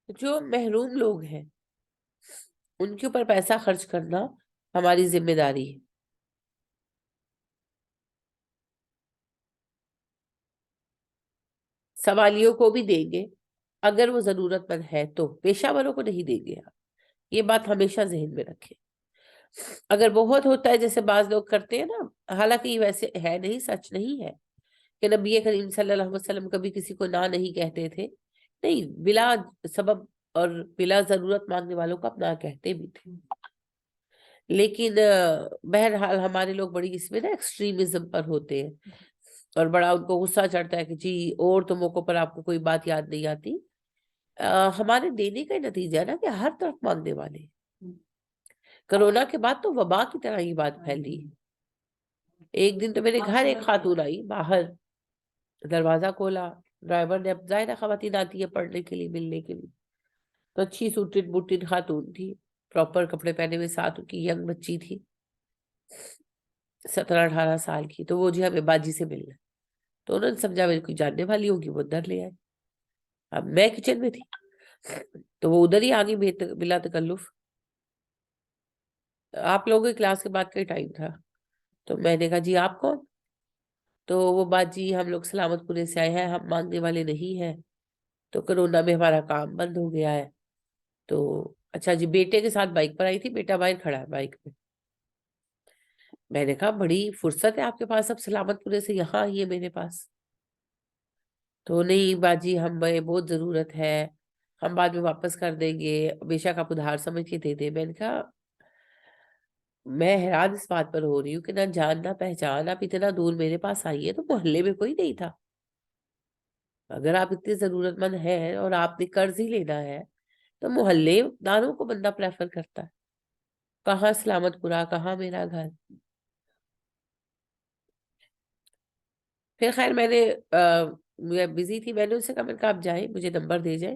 جو محروم لوگ ہیں ان کے اوپر پیسہ خرچ کرنا ہماری ذمہ داری ہے. سوالیوں کو بھی دیں گے اگر وہ ضرورت مند ہے تو، پیشہ وروں کو نہیں دیں گے. یہ بات ہمیشہ ذہن میں رکھیں. اگر بہت ہوتا ہے جیسے بعض لوگ کرتے ہیں نا، حالانکہ یہ ویسے ہے نہیں، سچ نہیں ہے کہ نبی کریم صلی اللہ علیہ وسلم کبھی کسی کو نہ نہیں کہتے تھے. نہیں، بلا سبب اور بلا ضرورت مانگنے والوں کو اپنا کہتے بھی تھے. لیکن بہرحال ہمارے لوگ بڑی اس میں نا ایکسٹریمزم پر ہوتے ہیں، اور بڑا ان کو غصہ چڑھتا ہے کہ جی اور تو موقعوں پر آپ کو کوئی بات یاد نہیں آتی. ہمارے دینے کا نتیجہ ہے نا کہ ہر طرف مانگنے والے ہیں. کرونا کے بعد تو وبا کی طرح یہ بات پھیلی. ایک دن تو میرے گھر ایک خاتون آئی، باہر دروازہ کھولا، ڈرائیور نے، اب ظاہر خواتین آتی ہے پڑھنے کے لیے، ملنے کے لیے، تو اچھی سوٹڈ بوٹڈ خاتون تھی، پراپر کپڑے پہنے ہوئے، ساتھ کی ینگ بچی تھی 17-18 سال کی. تو وہ جو ہمیں باجی سے ملنا، تو انہوں نے سمجھا میری کوئی جاننے والی ہوگی، وہ ادھر لے آئے. اب میں کچن میں تھی تو وہ ادھر ہی آگئی بلا تکلف. آپ لوگوں کی کلاس کے بعد کا ٹائم تھا. تو میں نے کہا جی آپ کون؟ تو وہ باجی ہم لوگ سلامت پورے سے آئے ہیں، ہم مانگنے والے نہیں ہیں، تو کرونا میں ہمارا کام بند ہو گیا ہے. تو اچھا جی، بیٹے کے ساتھ بائک پر آئی تھی، بیٹا باہر کھڑا ہے بائک پہ. میں نے کہا بڑی فرصت ہے آپ کے پاس، اب سلامت پورے سے یہاں آئی ہے میرے پاس. تو نہیں باجی ہمیں بہت ضرورت ہے، ہم بعد میں واپس کر دیں گے، بے شک آپ ادھار سمجھ کے دے دیں. میں نے کہا میں حیران اس بات پر ہو رہی ہوں کہ نہ جان نہ پہچان، آپ اتنا دور میرے پاس آئی ہے، تو محلے میں کوئی نہیں تھا. اگر آپ اتنے ضرورت مند ہیں اور آپ نے قرض ہی لینا ہے تو محلے داروں کو بندہ پریفر کرتا ہے. کہاں سلامت پورہ، کہاں میرا گھر. پھر خیر میں بزی تھی، میں نے اسے کہا، میں نے کہا آپ جائیں، مجھے نمبر دے جائیں،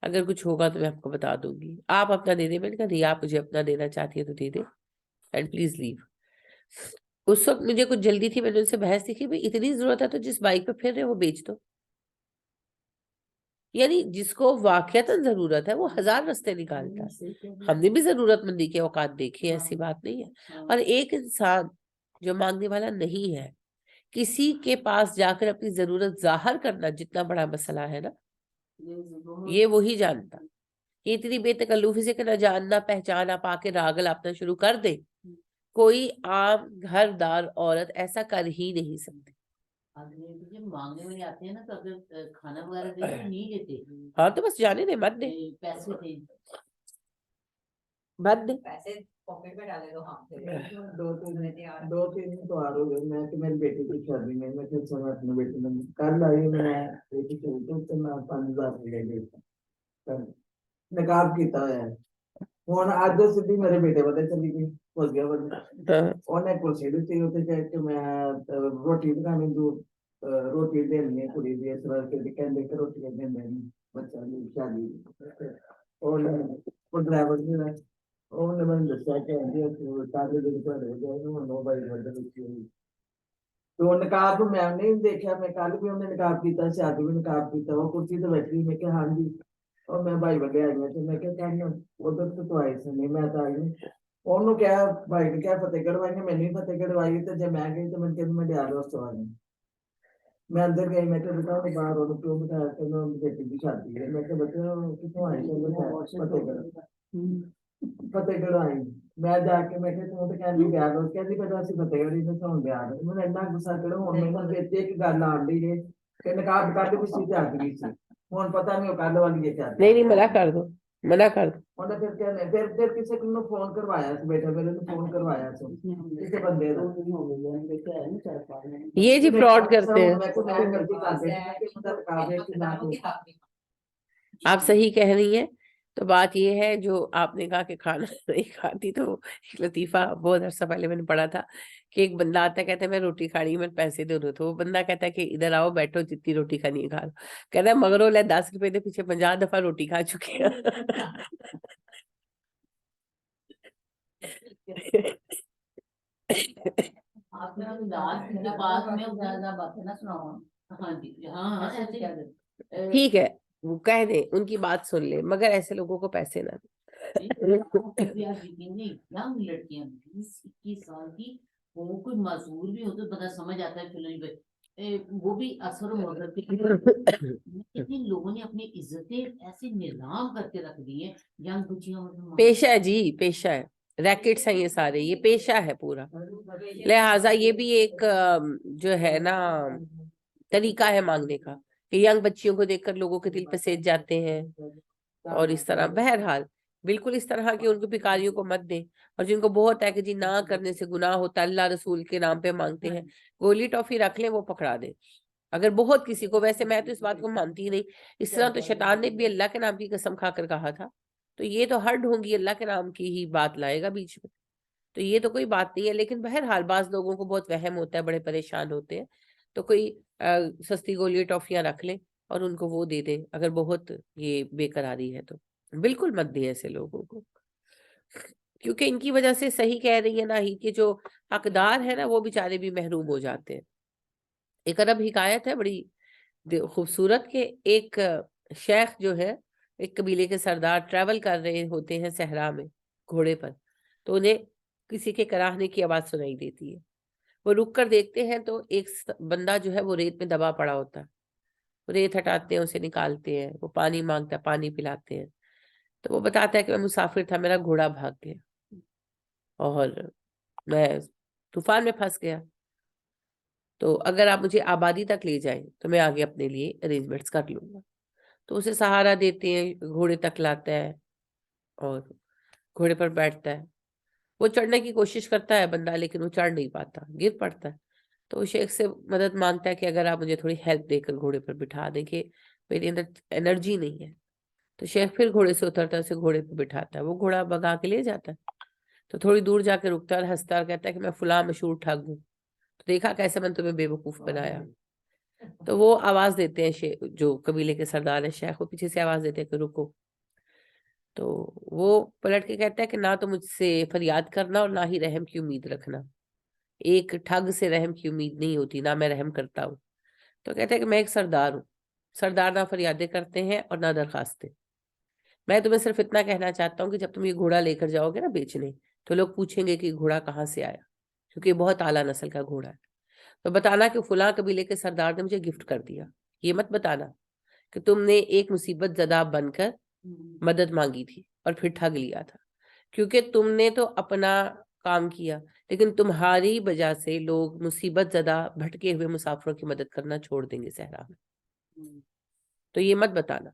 اگر کچھ ہوگا تو میں آپ کو بتا دوں گی، آپ اپنا دے دیں. میں نے کہا نہیں، آپ مجھے اپنا دینا چاہتی ہے تو دے دیں، اینڈ پلیز لیو. اس وقت مجھے کچھ جلدی تھی، میں نے ان سے بحث کی، بھئی اتنی ضرورت ہے تو جس بائک پہ پھر رہے وہ بیچ دو. یعنی جس کو واقعتاً ضرورت ہے وہ ہزار رستے نکالتا ہے. ہم نے بھی ضرورت مندی کے اوقات دیکھے، ایسی بات نہیں ہے. اور ایک انسان جو مانگنے والا نہیں ہے، کسی کے پاس جا کر اپنی ضرورت ظاہر کرنا جتنا بڑا مسئلہ ہے نا، یہ وہی جانتا. یہ اتنی بے تکلفی سے کہ نہ جاننا پہچان آپ آ کے راگل اپنا شروع کر دے، کوئی عام گھر دار عورت ایسا کر ہی نہیں سکتی. مانگنے والے آتے ہیں نا تو اگر کھانا وغیرہ دے تو نہیں دیتے. ہاں تو بس جانے دے، مت دے، پیسے دے، مت دے. پیسے پاکٹ میں ڈالے تو. ہاں دو تین تو آ رہے میں کہ میری بیٹی کی شادی میں اپنے بیٹے میں کل آئی، میں بیٹی کے میں 5,000 لے گئی، نقاب کیتا ہوا ہے. ہوں اج سیدھی میرے بیٹے والے چلی گئی، ہو گیا والے انہیں کلسی دیتی اتنے جا کے میں روٹی پکانی، دور روٹی دینی ہے کڑی دی، اس طرح کہ روٹیاں دینا بچہ شادی. اور ڈرائیور جو ہے انہوں نے میں دسیا کہ تو نقاب میں نہیں دیکھا، میں کل بھی انہیں نقاب کیتا، شاید بھی نقاب کیتا، وہ کرسی تو بیٹھی. میں کہ ہاں جی، اور میں بھائی بڑے آئی ہوں، میں کیا ادھر تو آئی سی نہیں، میں تو آئی نہیں. انہوں کیا بھائی نے کیا فتح گڑھ وائی نے، میں نہیں فتح گڑھ وائی. تو جب میں گئی تو میں کہ میں ڈیا دوست آ گئی، میں اندر گئی، میں کہ بیٹا باہر انہوں کیوں بٹھایا کہ میں بیٹی کی شادی ہے. میں کہ بچے کتوں آئی فتح گڑھ، فتح گڑھ آئی. میں جا کے میں کہ تم تو کہندی ڈیا دوست کہندی پتا اسی فتح گڑھ ہی تو ڈیا دوست. میں اتنا غصہ چڑھا، ہوں میں ایک گل آن ڈی ہے کہ نقاب کر کے پیچھے چل گئی سی. ہوں پتہ نہیں وہ کل والی ہے چل نہیں منع کر دو، منع کر دو. انہیں پھر کہنے پھر کسی کو فون کروایا بیٹا میرے نے فون کروایا کسی بندے نے. یہ جی فراڈ کرتے ہیں. میں کو میں غلطی کر دی کہ مطلب نقاب ہے کہ نہ کوئی. آپ صحیح کہہ رہی ہیں. تو بات یہ ہے جو آپ نے کہا کہ کھانا نہیں کھاتی، تو ایک لطیفہ بہت عرصہ پہلے میں نے پڑھا تھا کہ ایک بندہ آتا ہے، کہتا ہے میں روٹی کھانی، میں پیسے دے دو. تو وہ بندہ کہتا ہے کہ ادھر آؤ بیٹھو، جتنی روٹی کھانی ہے کھا لو. کہتا ہے مگر لے 10 روپے دے پیچھے 50 دفعہ روٹی کھا چکے ہیں. ٹھیک ہے، وہ کہہ دیں، ان کی بات سن لے، مگر ایسے لوگوں کو پیسے نہ دیں۔ ینگ لڑکیاں 20-21 سال کی، وہ کوئی معذور بھی ہو تو بندہ سمجھ آتا ہے پھر وہ بھی اثر و مدد اتنے لوگوں نے اپنی عزتیں ایسے نیلام کر کے رکھ دی ہیں ینگ بچیاں۔ پیشہ ہے جی، پیشہ ہے، ریکٹس ہیں یہ سارے، یہ پیشہ ہے پورا، لہٰذا یہ بھی ایک جو ہے نا طریقہ ہے مانگنے کا، کہ ینگ بچیوں کو دیکھ کر لوگوں کے دل پہ سیج جاتے ہیں، اور اس طرح بہرحال بالکل اس طرح کی ان کو بھکاریوں کو مت دیں۔ اور جن کو بہت ہے کہ جی نہ کرنے سے گناہ ہوتا ہے، اللہ رسول کے نام پہ مانگتے ہیں، گولی ٹافی رکھ لیں، وہ پکڑا دیں۔ اگر بہت کسی کو، ویسے میں تو اس بات کو مانتی ہی نہیں، اس طرح تو شیطان نے بھی اللہ کے نام کی قسم کھا کر کہا تھا، تو یہ تو ہر ڈھونگی اللہ کے نام کی ہی بات لائے گا بیچ میں، تو یہ تو کوئی بات نہیں ہے۔ لیکن بہرحال بعض لوگوں کو بہت وہم ہوتا ہے، بڑے پریشان ہوتے ہیں، تو کوئی سستی گولی ٹافیاں رکھ لیں اور ان کو وہ دے دیں، اگر بہت یہ بے قراری ہے تو بالکل مت دیں ایسے لوگوں کو، کیونکہ ان کی وجہ سے صحیح کہہ رہی ہے نا ہی کہ جو حقدار ہے نا وہ بیچارے بھی محروم ہو جاتے ہیں۔ ایک عرب حکایت ہے بڑی خوبصورت، کہ ایک شیخ جو ہے، ایک قبیلے کے سردار ٹریول کر رہے ہوتے ہیں صحرا میں گھوڑے پر، تو انہیں کسی کے کراہنے کی آواز سنائی دیتی ہے، وہ رک کر دیکھتے ہیں تو ایک بندہ جو ہے وہ ریت میں دبا پڑا ہوتا ہے، وہ ریت ہٹاتے ہیں، اسے نکالتے ہیں، وہ پانی مانگتا ہے، پانی پلاتے ہیں، تو وہ بتاتا ہے کہ میں مسافر تھا، میرا گھوڑا بھاگ گیا اور میں طوفان میں پھنس گیا، تو اگر آپ مجھے آبادی تک لے جائیں تو میں آگے اپنے لیے ارینجمنٹس کر لوں گا۔ تو اسے سہارا دیتے ہیں، گھوڑے تک لاتا ہے اور گھوڑے پر بیٹھتا ہے، وہ چڑھنے کی کوشش کرتا ہے بندہ، لیکن وہ چڑھ نہیں پاتا، گر پڑتا ہے، تو وہ شیخ سے مدد مانگتا ہے کہ اگر آپ مجھے تھوڑی ہیلپ دے کر گھوڑے پر بٹھا دیں، کہ میرے اندر انرجی نہیں ہے۔ تو شیخ پھر گھوڑے سے اترتا ہے، اسے گھوڑے پہ بٹھاتا ہے، وہ گھوڑا بھگا کے لے جاتا ہے، تو تھوڑی دور جا کے رکتا ہے اور ہنستا اور کہتا ہے کہ میں فلاں مشہور ٹھگ ہوں، تو دیکھا کیسے میں نے تمہیں بے وقوف بنایا۔ تو وہ آواز دیتے ہیں، جو قبیلے کے سردار ہیں شیخ، وہ پیچھے سے آواز دیتے ہیں کہ رکو، تو وہ پلٹ کے کہتا ہے کہ نہ تو مجھ سے فریاد کرنا اور نہ ہی رحم کی امید رکھنا، ایک ٹھگ سے رحم کی امید نہیں ہوتی، نہ میں رحم کرتا ہوں۔ تو کہتا ہے کہ میں ایک سردار ہوں، سردار نہ فریادیں کرتے ہیں اور نہ درخواستیں، میں تمہیں صرف اتنا کہنا چاہتا ہوں کہ جب تم یہ گھوڑا لے کر جاؤ گے نا بیچنے، تو لوگ پوچھیں گے کہ یہ گھوڑا کہاں سے آیا، کیونکہ یہ بہت اعلیٰ نسل کا گھوڑا ہے، تو بتانا کہ فلاں قبیلے کے سردار نے مجھے گفٹ کر دیا، یہ مت بتانا کہ تم نے ایک مصیبت زدہ بن کر مدد مانگی تھی اور پھر ٹھگ لیا تھا، کیونکہ تم نے تو اپنا کام کیا، لیکن تمہاری وجہ سے لوگ مصیبت زدہ بھٹکے ہوئے مسافروں کی مدد کرنا چھوڑ دیں گے صحرا میں، تو یہ مت بتانا۔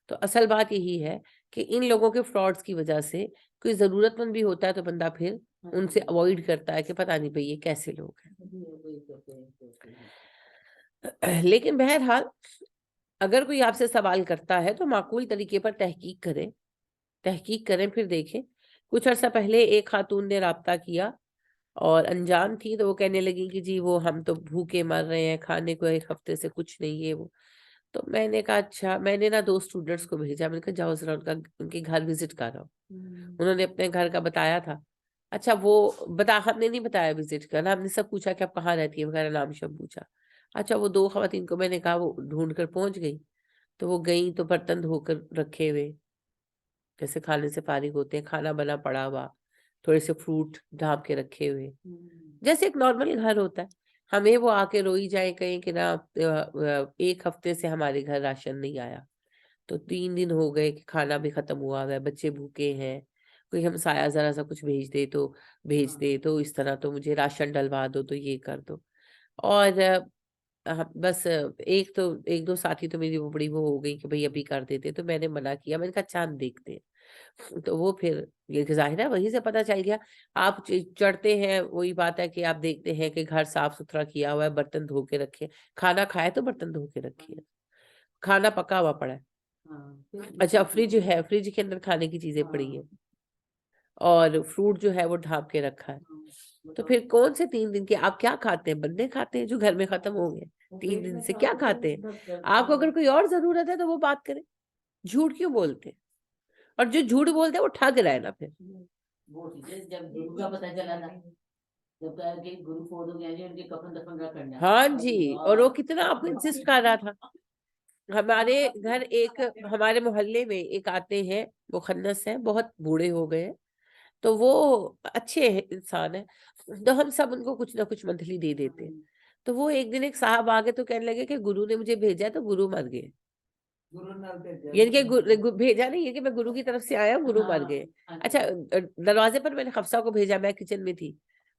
تو اصل بات یہی ہے کہ ان لوگوں کے فراڈز کی وجہ سے کوئی ضرورت مند بھی ہوتا ہے تو بندہ پھر ان سے اوائڈ کرتا ہے کہ پتہ نہیں بھئی یہ کیسے لوگ ہیں۔ لیکن بہرحال اگر کوئی آپ سے سوال کرتا ہے تو معقول طریقے پر تحقیق کریں، پھر دیکھیں۔ کچھ عرصہ پہلے ایک خاتون نے رابطہ کیا اور انجان تھی، تو وہ کہنے لگی کہ جی وہ ہم تو بھوکے مر رہے ہیں، کھانے کو ایک ہفتے سے کچھ نہیں ہے وہ۔ تو میں نے کہا اچھا، میں نے نا 2 اسٹوڈنٹس کو بھیجا، میں نے کہا جاؤ ذرا ان کے گھر وزٹ کر آؤ۔ انہوں نے اپنے گھر کا بتایا تھا، اچھا وہ ہم نے نہیں بتایا وزٹ کرنا، ہم نے سب پوچھا کہ آپ کہاں رہتی ہے وغیرہ، نام شب پوچھا۔ اچھا وہ 2 خواتین کو میں نے کہا وہ ڈھونڈ کر پہنچ گئی، تو وہ گئیں تو برتن دھو کر رکھے ہوئے، جیسے کھانے سے فارغ ہوتے ہیں، کھانا بنا پڑا ہوا، تھوڑے سے فروٹ ڈھانپ کے رکھے ہوئے، جیسے ایک نارمل گھر ہوتا ہے۔ ہمیں وہ آ کے روئی جائیں کہیں کہ نا 1 ہفتے سے ہمارے گھر راشن نہیں آیا، تو 3 دن ہو گئے کہ کھانا بھی ختم ہوا ہے، بچے بھوکے ہیں، کوئی ہمسایہ ذرا سا کچھ بھیج دے تو اس طرح، تو مجھے راشن ڈلوا دو، تو یہ کر دو۔ اور بس ایک دو ساتھی تو میری وہ بڑی وہ ہو گئی کہ بھئی ابھی کر دیتے، تو میں نے منع کیا، میں نے کہا چاند دیکھتے ہیں۔ تو وہ پھر یہ کہ ظاہر ہے وہیں سے پتہ چل گیا، آپ چڑھتے ہیں، وہی بات ہے کہ آپ دیکھتے ہیں کہ گھر صاف ستھرا کیا ہوا ہے، برتن دھو کے رکھے، کھانا کھایا تو برتن دھو کے رکھے، کھانا پکا ہوا پڑا ہے، اچھا فریج ہے، فریج کے اندر کھانے کی چیزیں پڑی ہیں، اور فروٹ جو ہے وہ ڈھانپ کے رکھا ہے، تو پھر کون سے 3 دن کے آپ کیا کھاتے ہیں؟ بندے کھاتے ہیں جو گھر میں ختم ہو گئے، 3 دن سے کیا کھاتے ہیں؟ آپ کو اگر کوئی اور ضرورت ہے تو وہ بات کریں، جھوٹ کیوں بولتے ہیں؟ اور جو جھوٹ بولتے ہیں وہ ٹھگ رہا ہے نا پھر۔ وہ جب گرو کا پتہ چلا تھا، جب کہا کہ گرو فوت ہو گیا جی، ان کے کفن دفن کا کرنا، ہاں جی، اور وہ کتنا آپ کو انسسٹ کر رہا تھا ہمارے گھر ایک ہمارے محلے میں ایک آتے ہیں، وہ خنس ہیں، بہت بوڑھے ہو گئے ہیں، تو وہ اچھے انسان ہیں، تو ہم سب ان کو کچھ نہ کچھ منتھلی دے دیتے ہیں. تو وہ ایک دن ایک صاحب آگے تو کہنے لگے کہ گرو نے مجھے بھیجا ہے، تو گرو مر گئے. گرو نال بھیجا یعنی کہ بھیجا نہیں ہے کہ میں گرو کی طرف سے آیا ہوں، گرو مر گئے. اچھا، دروازے پر میں نے حفصہ کو بھیجا، میں کچن میں تھی،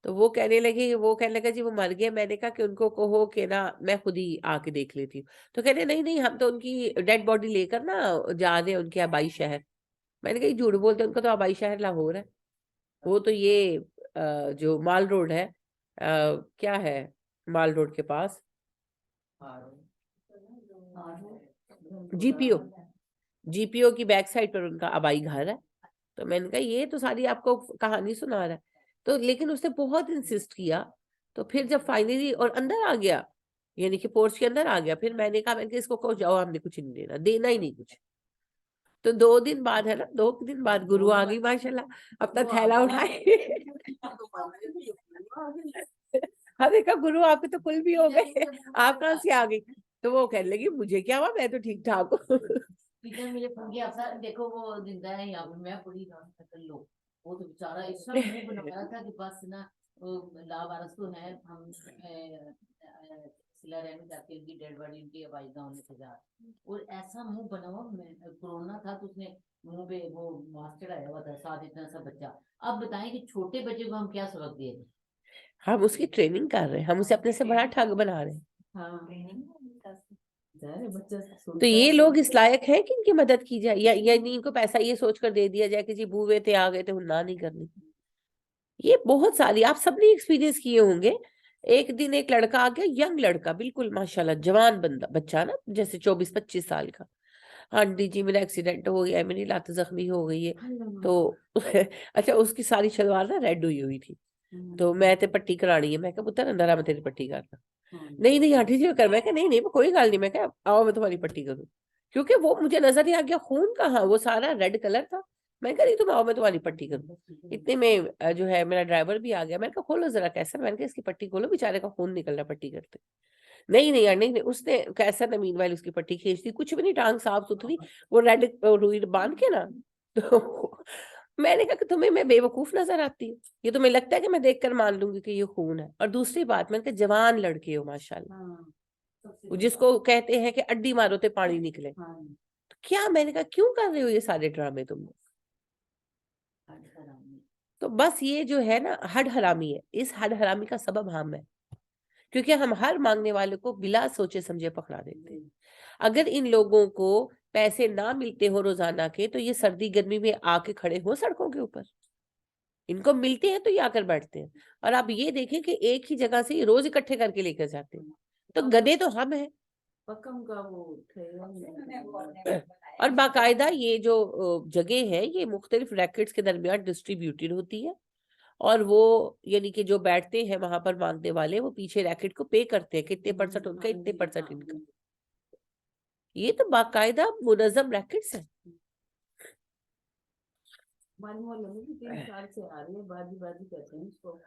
تو وہ کہنے لگا جی وہ مر گئے. میں نے کہا کہ ان کو کہو کہ نا میں خود ہی آ کے دیکھ لیتی ہوں. تو کہتے نہیں نہیں، ہم تو ان کی ڈیڈ باڈی لے کر نا جا رہے ہیں ان کے آبائی شہر. میں نے کہا یہ جھوٹ بولتے ہیں، ان کا تو آبائی شہر لاہور ہے. وہ تو یہ جو مال روڈ ہے، کیا ہے مال روڈ کے پاس جی پی او کی بیک سائڈ پر ان کا آبائی گھر ہے. تو میں نے کہا یہ تو ساری آپ کو کہانی سنا رہا ہے. تو لیکن اس نے بہت انسسٹ کیا. تو پھر جب فائنلی اور اندر آ گیا، یعنی کہ پورچ کے اندر آ گیا، پھر میں نے کہا اس کو کہو جاؤ، ہم نے کچھ نہیں دینا ہی نہیں کچھ. تو 2 دن بعد ہے نا، 2 دن بعد گرو آ گئی ماشاء اللہ، اپنا تھیلا اٹھائے. ہاں دیکھا، گرو آپ کے تو کل بھی ہو گئے، آپ کہاں سے آ گئی؟ تو وہ کہنے لگی مجھے کیا ہوا، میں تو ٹھیک ٹھاک ہوں. ٹیچر مجھے پھنس گیا تھا، دیکھو وہ زندہ ہے یہاں پہ، میں پوری رات کر لو. وہ تو بیچارہ اس طرح منہ بنا رہا تھا کہ بس نا لاوارث تو ہے، ہم صلہ رحمی جاتے ہیں، ان کی ڈیڈ باڈی ان کی آبائی گاؤں میں سجا. اور ایسا منہ بنا ہوا، کورونا تھا تو اس نے منہ پہ وہ ماسک چڑھایا ہوا تھا، ساتھ اتنا سا بچہ. اب بتائیں کہ چھوٹے بچے کو ہم کیا سبق دے دیں؟ ہم اس کی ٹریننگ کر رہے ہیں، ہم اسے اپنے سے بڑا ٹھگ بنا رہے ہیں. تو یہ لوگ اس لائق ہیں کہ ان کی مدد کی جائے، یا ان کو پیسہ یہ سوچ کر دے دیا جائے کہ جی بوئے تھے آ گئے تھے، نہ نہیں کرنی. یہ بہت ساری آپ سب نے ایکسپیرینس کیے ہوں گے. ایک دن ایک لڑکا آ گیا، ینگ لڑکا، بالکل ماشاءاللہ جوان بچہ نا، جیسے 24-25 سال کا. آنٹی جی میرا ایکسیڈنٹ ہو گیا ہے، میری لات زخمی ہو گئی ہے. تو اچھا، اس کی ساری شلوار نا ریڈ ہوئی تھی. تو میں تے پٹی کرانی ہے، میں کہا پتر اندر آ، میں تیری پٹی کرنا. نہیں نہیں آنٹی جی کر، میں کہا نہیں نہیں کوئی گل نہیں، میں کہا آؤ میں تمہاری پٹی کروں. کیونکہ وہ مجھے نظر ہی آ گیا، خون کہاں، وہ سارا ریڈ کلر تھا. میں کہا نہیں تم آؤ میں تمہاری پٹی کروں. اتنے میں جو ہے میرا ڈرائیور بھی آ گیا. میں کہا کھولو ذرا کیسر، میں نے کہا اس کی پٹی کھولو، بیچارے کا خون نکل رہا پٹی کرتے. نہیں نہیں یار، نہیں نہیں، اس نے کیسر نے مین وائل اس کی پٹی کھینچ دی، کچھ بھی نہیں، ٹانگ صاف ستھری، وہ ریڈ روئی باندھ کے نا. تو میں نے کہا کہ تمہیں میں بے وقوف نظر آتی ہوں، یہ تمہیں لگتا ہے کہ میں دیکھ کر مان لوں گی کہ یہ خون ہے. اور دوسری بات، میں نے کہا جوان لڑکے ہو ماشاءاللہ، جس کو کہتے ہیں کہ اڈی مارو تے پانی نکلے. تو کیا، میں نے کہا کیوں کر رہے ہو یہ سارے ڈرامے تم لوگ؟ تو بس یہ جو ہے نا ہڈ حرامی ہے، اس ہڈ حرامی کا سبب ہم ہے، کیونکہ ہم ہر مانگنے والے کو بلا سوچے سمجھے پکڑا دیتے ہیں. اگر ان لوگوں کو پیسے نہ ملتے ہو روزانہ کے، تو یہ سردی گرمی میں آ کے کھڑے ہو سڑکوں کے اوپر. ان کو ملتے ہیں تو یہ آ کر بیٹھتے ہیں. اور آپ یہ دیکھیں کہ ایک ہی جگہ سے یہ روز اکٹھے کر کے لے کر جاتے ہیں. تو گدے تو ہم ہیں. اور باقاعدہ یہ جو جگہ ہے، یہ مختلف ریکٹس کے درمیان ڈسٹریبیوٹیڈ ہوتی ہے. اور وہ یعنی کہ جو بیٹھتے ہیں وہاں پر مانگنے والے، وہ پیچھے ریکٹ کو پے کرتے ہیں، کتنے % ان کا، اتنے % ان کا. یہ تو باقاعدہ منظم ریکٹس ہیں.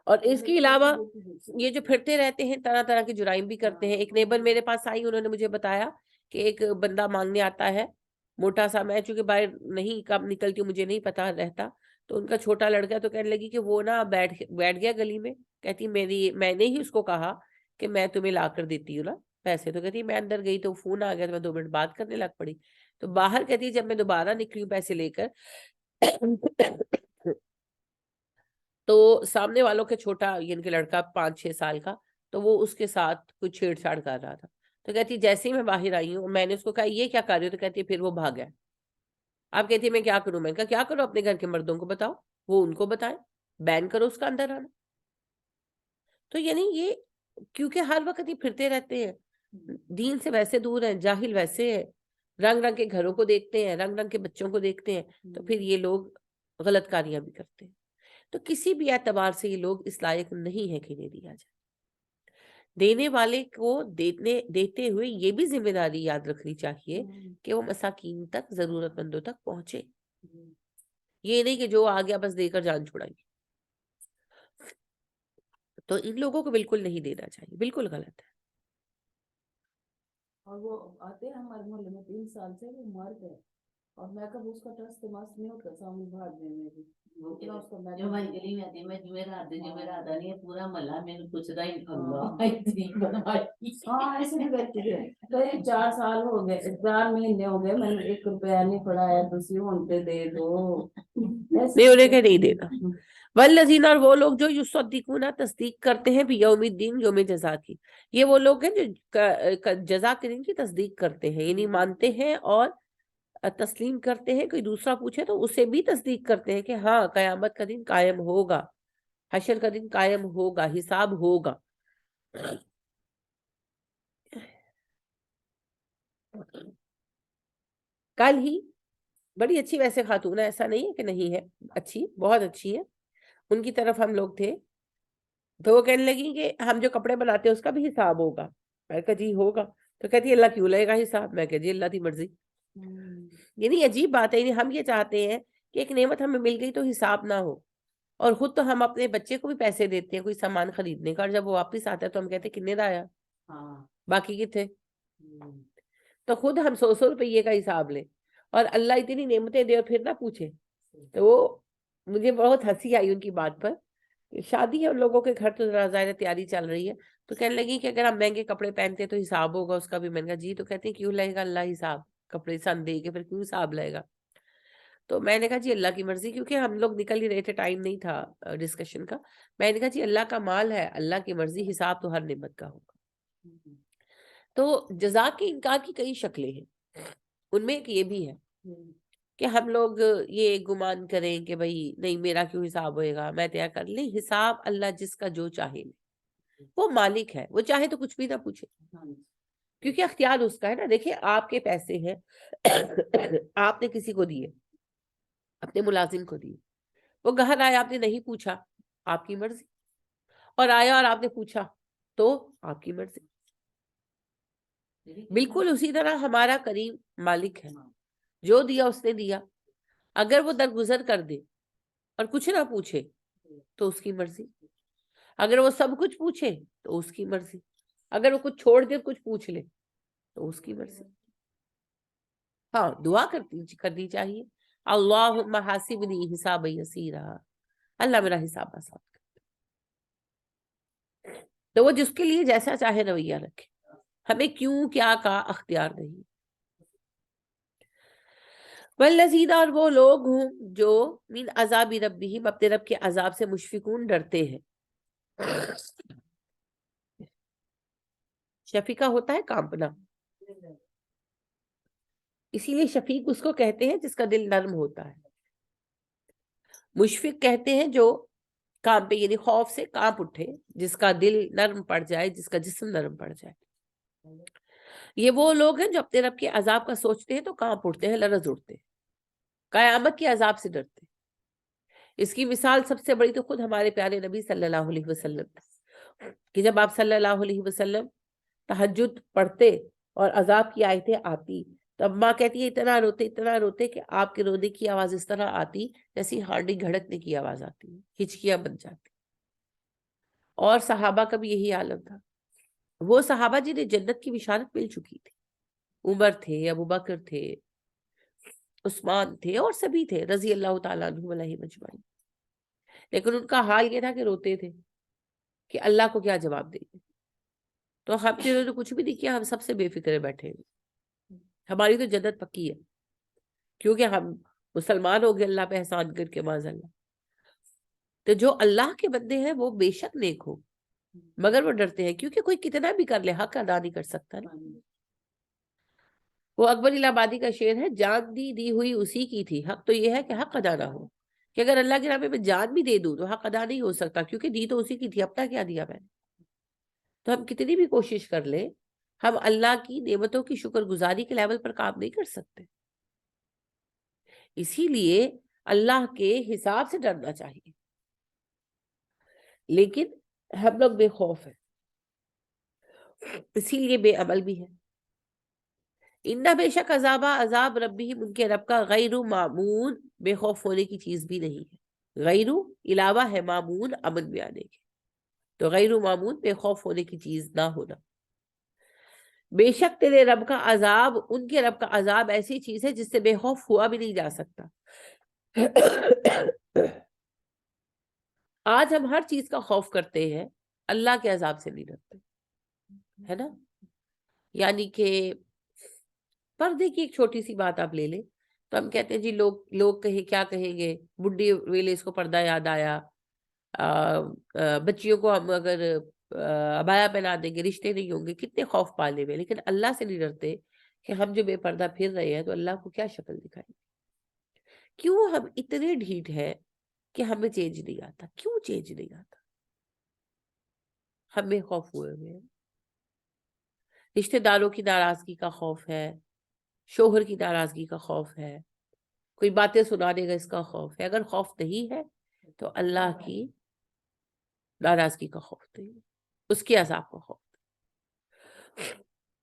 اور اس کے علاوہ یہ جو پھرتے رہتے ہیں، طرح طرح کے جرائم بھی کرتے ہیں. ایک نیبر میرے پاس آئی، انہوں نے مجھے بتایا کہ ایک بندہ مانگنے آتا ہے، موٹا سا، میں چونکہ باہر نہیں کب نکلتی ہوں مجھے نہیں پتا رہتا، تو ان کا چھوٹا لڑکا، تو کہنے لگی کہ وہ نا بیٹھ گیا گلی میں. کہتی میں نے ہی اس کو کہا کہ میں تمہیں لا کر دیتی ہوں نا پیسے. تو کہتی میں اندر گئی تو فون آ گیا، تو میں 2 منٹ بات کرنے لگ پڑی. تو باہر کہتی جب میں دوبارہ نکلی ہوں پیسے لے کر، تو سامنے والوں کے چھوٹا یعنی کہ لڑکا 5-6 سال کا، تو وہ اس کے ساتھ کچھ چھیڑ چھاڑ کر رہا تھا. تو کہتی جیسے ہی میں باہر آئی ہوں، میں نے اس کو کہا یہ کیا کر رہی ہو؟ تو کہتی پھر وہ بھاگ گیا. آپ کہتی میں کیا کروں؟ میں نے کہا کیا کرو، اپنے گھر کے مردوں کو بتاؤ، وہ ان کو بتائیں، بین کرو اس کا اندر آنا. تو یعنی یہ کیونکہ ہر وقت یہ پھرتے رہتے ہیں، دین سے ویسے دور ہیں، جاہل ویسے ہیں، رنگ رنگ کے گھروں کو دیکھتے ہیں، رنگ رنگ کے بچوں کو دیکھتے ہیں، تو پھر یہ لوگ غلط کاریاں بھی کرتے ہیں. تو کسی بھی اعتبار سے یہ لوگ اس لائق نہیں ہے کہ انہیں دیا جائے. دینے والے کو دیتے ہوئے یہ بھی ذمہ داری یاد رکھنی چاہیے کہ وہ مساکین تک، ضرورت مندوں تک پہنچے. یہ نہیں کہ جو آ گیا بس دے کر جان چھڑائی. تو ان لوگوں کو بالکل نہیں دینا چاہیے، بالکل غلط ہے. اور وہ آتے ہیں ہمارے محلے میں 3 سال سے وہ مر گئے اور میں کب اس کا ٹرسٹ ماس نہیں ہوتا سامنے بھاگنے میں بھی وہ اتنا اس کا جو ہماری گلی میں آتی ہے میں جمعرات نہیں ہے پورا محلہ میں پوچھتا ہی اللہ اتنی بدماشی ہاں ایسے بھی کرتی ہے کئی 4 سال ہو گئے 4 مہینے ہو گئے میں نے 1 روپیہ نہیں پڑھایا تسی ہون پہ دے دو نہیں انہیں کہ نہیں دینا. والذین اور وہ لوگ جو یصدقون تصدیق کرتے ہیں بیوم الدین یوم جزا کی. یہ وہ لوگ ہیں جو جزا کے دن کی تصدیق کرتے ہیں یعنی مانتے ہیں اور تسلیم کرتے ہیں. کوئی دوسرا پوچھے تو اسے بھی تصدیق کرتے ہیں کہ ہاں قیامت کا دن قائم ہوگا, حشر کا دن قائم ہوگا, حساب ہوگا. کل ہی بڑی اچھی ویسے خاتون ہے, ایسا نہیں ہے کہ نہیں ہے, اچھی بہت اچھی ہے. ان کی طرف ہم لوگ تھے تو وہ کہنے لگی کہ ہم جو کپڑے بناتے ہیں اس کا بھی حساب ہوگا. میں کہا جی ہوگا. تو کہتی ہے اللہ کیوں لے گا حساب؟ میں کہا جی اللہ کی مرضی. یعنی عجیب بات ہے, یعنی ہم یہ چاہتے ہیں کہ ایک نعمت ہمیں مل گئی تو حساب نہ ہو, اور خود تو ہم اپنے بچے کو بھی پیسے دیتے ہیں کوئی سامان خریدنے کا, اور جب وہ واپس آتا ہے تو ہم کہتے ہیں کتنے دا آیا, ہاں باقی کتنے. تو خود ہم 100 روپئے کا حساب لیں اور اللہ اتنی نعمتیں دے اور پھر نہ پوچھے. تو وہ مجھے بہت ہنسی آئی ان کی بات پر. شادی ہے, ان لوگوں کے گھر تو ذرا ظاہر تیاری چل رہی ہے, تو کہنے لگی کہ اگر ہم مہنگے کپڑے پہنتے تو حساب ہوگا اس کا بھی. میں نے کہا جی, تو کہتے ہیں کیوں لے گا اللہ حساب, کپڑے سن دے کے پھر کیوں حساب لے گا. تو میں نے کہا جی اللہ کی مرضی, کیونکہ ہم لوگ نکل ہی رہے تھے, ٹائم نہیں تھا ڈسکشن کا. میں نے کہا جی اللہ کا مال ہے, اللہ کی مرضی, حساب تو ہر نعمت کا ہوگا. تو جزا کے انکار کی کئی شکلیں ہیں, ان میں ایک یہ بھی ہے کہ ہم لوگ یہ گمان کریں کہ بھئی نہیں میرا کیوں حساب ہوئے گا, میں طے کر لیں. حساب اللہ جس کا جو چاہے, وہ مالک ہے, وہ چاہے تو کچھ بھی نہ پوچھے کیونکہ اختیار اس کا ہے نا. دیکھیں آپ کے پیسے ہیں, آپ نے کسی کو دیے, اپنے ملازم کو دیے, وہ گھر آیا آپ نے نہیں پوچھا, آپ کی مرضی, اور آیا اور آپ نے پوچھا تو آپ کی مرضی. بالکل اسی طرح ہمارا کریم مالک ہے, جو دیا اس نے دیا. اگر وہ درگزر کر دے اور کچھ نہ پوچھے تو اس کی مرضی, اگر وہ سب کچھ پوچھے تو اس کی مرضی, اگر وہ کچھ چھوڑ دے کچھ پوچھ لے تو اس کی مرضی. ہاں دعا کرنی چاہیے, اللہم حاسبنی حسابا یسیرا, اللہ میرا حساب آسان کر. تو وہ جس کے لیے جیسا چاہے رویہ رکھے, ہمیں کیوں کیا کا اختیار نہیں. والذین اور وہ لوگ ہوں جو من عذاب ربہم اپنے رب کے عذاب سے مشفقون ڈرتے ہیں. شفیقہ ہوتا ہے کانپنا, اسی لیے شفیق اس کو کہتے ہیں جس کا دل نرم ہوتا ہے. مشفق کہتے ہیں جو کانپے یعنی خوف سے کانپ اٹھے, جس کا دل نرم پڑ جائے, جس کا جسم نرم پڑ جائے. یہ وہ لوگ ہیں جو اپنے رب کے عذاب کا سوچتے ہیں تو کانپ اٹھتے ہیں, لرز اٹھتے ہیں, قیامت کے عذاب سے ڈرتے ہیں. اس کی مثال سب سے بڑی تو خود ہمارے پیارے نبی صلی اللہ علیہ وسلم کہ جب آپ صلی اللہ علیہ وسلم تہجد پڑھتے اور عذاب کی آیتیں آتی, تب ماں کہتی ہے اتنا روتے کہ آپ کے رونے کی آواز اس طرح آتی جیسی ہانڈی گھڑکنے کی آواز آتی, ہچکیاں بن جاتی. اور صحابہ کا بھی یہی عالم تھا. وہ صحابہ جنہیں جنت کی بشارت مل چکی تھی, عمر تھے, ابو بکر تھے, عثمان تھے, اور سبھی تھے رضی اللہ تعالیٰ عنہم علیہم اجمعین. لیکن ان کا حال یہ تھا کہ روتے تھے کہ اللہ کو کیا جواب دیں گے. تو ہم نے تو کچھ بھی نہیں کیا, ہم سب سے بے فکرے بیٹھے ہیں, ہماری تو جنت پکی ہے کیونکہ ہم مسلمان ہو گئے اللہ پہ احسان کر کے معاذ اللہ. تو جو اللہ کے بندے ہیں وہ بے شک نیک ہو, مگر وہ ڈرتے ہیں کیونکہ کوئی کتنا بھی کر لے حق ادا نہیں کر سکتا نا. وہ اکبر الہ آبادی کا شعر ہے, جان دی ہوئی اسی کی تھی, حق تو یہ ہے کہ حق ادا نہ ہو. کہ اگر اللہ کے نام میں جان بھی دے دوں تو حق ادا نہیں ہو سکتا کیونکہ دی تو اسی کی تھی, اپنا کیا دیا میں نے. تو ہم کتنی بھی کوشش کر لیں, ہم اللہ کی نعمتوں کی شکر گزاری کے لیول پر کام نہیں کر سکتے. اسی لیے اللہ کے حساب سے ڈرنا چاہیے, لیکن ہم لوگ بے خوف ہیں, اسی لیے بے عمل بھی ہے. انہ بے شک عذاب ربہم ان کے رب کا غیر معمون, بے خوف ہونے کی چیز بھی نہیں ہے. غیر علاوہ ہے معمون امن میں آنے کے, تو غیر معمون بے خوف ہونے کی چیز نہ ہونا. بے شک تیرے رب کا عذاب، ان کے رب کا عذاب ایسی چیز ہے جس سے بے خوف ہوا بھی نہیں جا سکتا۔ آج ہم ہر چیز کا خوف کرتے ہیں، اللہ کے عذاب سے نہیں ڈرتے، ہے نا؟ یعنی کہ پردے کی ایک چھوٹی سی بات آپ لے لیں تو ہم کہتے ہیں جی لوگ کیا کہیں گے، بڈھی ویلے اس کو پردہ یاد آیا، بچیوں کو ہم اگر عبایا پہنا دیں گے رشتے نہیں ہوں گے، کتنے خوف پالے ہوئے، لیکن اللہ سے نہیں ڈرتے کہ ہم جو بے پردہ پھر رہے ہیں تو اللہ کو کیا شکل دکھائیں گے؟ کیوں ہم اتنے ڈھیٹ ہیں کہ ہمیں چینج نہیں آتا؟ کیوں چینج نہیں آتا؟ ہمیں خوف ہوئے ہوئے ہیں، رشتہ داروں کی ناراضگی کا خوف ہے، شوہر کی ناراضگی کا خوف ہے، کوئی باتیں سنا دے گا اس کا خوف ہے۔ اگر خوف نہیں ہے تو اللہ کی ناراضگی کا خوف نہیں ہے، اس کے عذاب کا خوف نہیں۔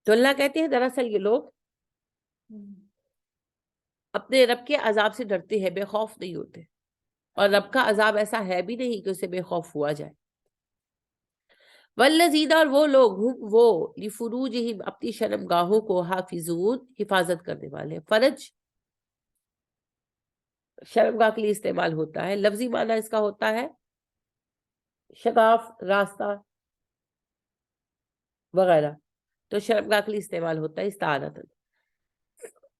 تو اللہ کہتے ہیں دراصل یہ لوگ اپنے رب کے عذاب سے ڈرتے ہیں، بے خوف نہیں ہوتے، اور رب کا عذاب ایسا ہے بھی نہیں کہ اسے بے خوف ہوا جائے۔ والذین، اور وہ لوگ، وہ لفروجہم، اپنی شرم گاہوں کو، حافظون، حفاظت کرنے والے۔ فرج شرم گاہ کے لیے استعمال ہوتا ہے، لفظی معنی اس کا ہوتا ہے شگاف، راستہ وغیرہ، تو شرم گاہ کے لیے استعمال ہوتا ہے استعانت۔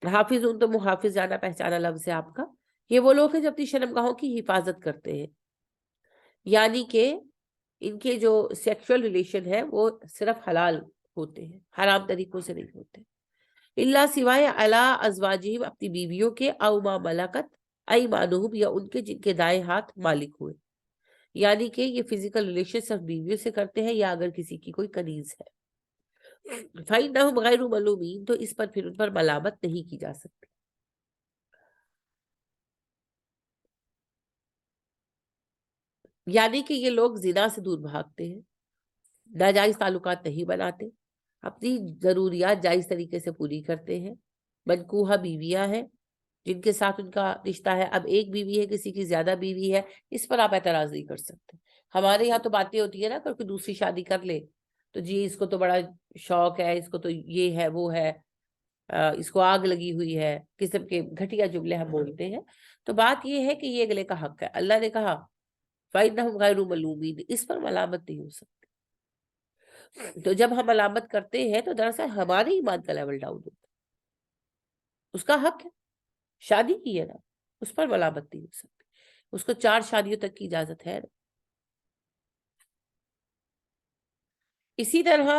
حافظون تو محافظ جانا پہچانا لفظ ہے آپ کا۔ یہ وہ لوگ ہیں جو اپنی شرم گاہوں کی حفاظت کرتے ہیں، یعنی کہ ان کے جو سیکشل ریلیشن ہے وہ صرف حلال ہوتے ہیں، حرام طریقوں سے نہیں ہوتے۔ اللہ سوائے علی ازواجہم، اپنی بیویوں کے، او ما ملکت ایمانہم، یا ان کے جن کے دائیں ہاتھ مالک ہوئے، یعنی کہ یہ فزیکل ریلیشن صرف بیویوں سے کرتے ہیں یا اگر کسی کی کوئی کنیز ہے۔ فإنہم غیر ملومین، تو اس پر پھر ان پر ملامت نہیں کی جا سکتی۔ یعنی کہ یہ لوگ زنا سے دور بھاگتے ہیں، ناجائز تعلقات نہیں بناتے، اپنی ضروریات جائز طریقے سے پوری کرتے ہیں، منکوحہ بیویاں ہیں جن کے ساتھ ان کا رشتہ ہے۔ اب ایک بیوی ہے، کسی کی زیادہ بیوی ہے، اس پر آپ اعتراض نہیں کر سکتے۔ ہمارے یہاں تو باتیں ہوتی ہے نا، اگر کوئی دوسری شادی کر لے تو جی اس کو تو بڑا شوق ہے، اس کو تو یہ ہے وہ ہے، اس کو آگ لگی ہوئی ہے، قسم کے گھٹیا جملے ہم بولتے ہیں۔ تو بات یہ ہے کہ یہ اگلے کا حق ہے، اللہ نے کہا فَإِنَّهُمْ غَيْرُ مَلُومِينَ، اس پر ملامت نہیں ہو سکتی۔ تو جب ہم ملامت کرتے ہیں تو دراصل ہمارے ایمان کا لیول ڈاؤن ہوتا ہے، اس کا حق ہے، شادی کی ہے نا، اس پر ملامت نہیں ہو سکتی، اس کو 4 شادیوں تک کی اجازت ہے نا۔ اسی طرح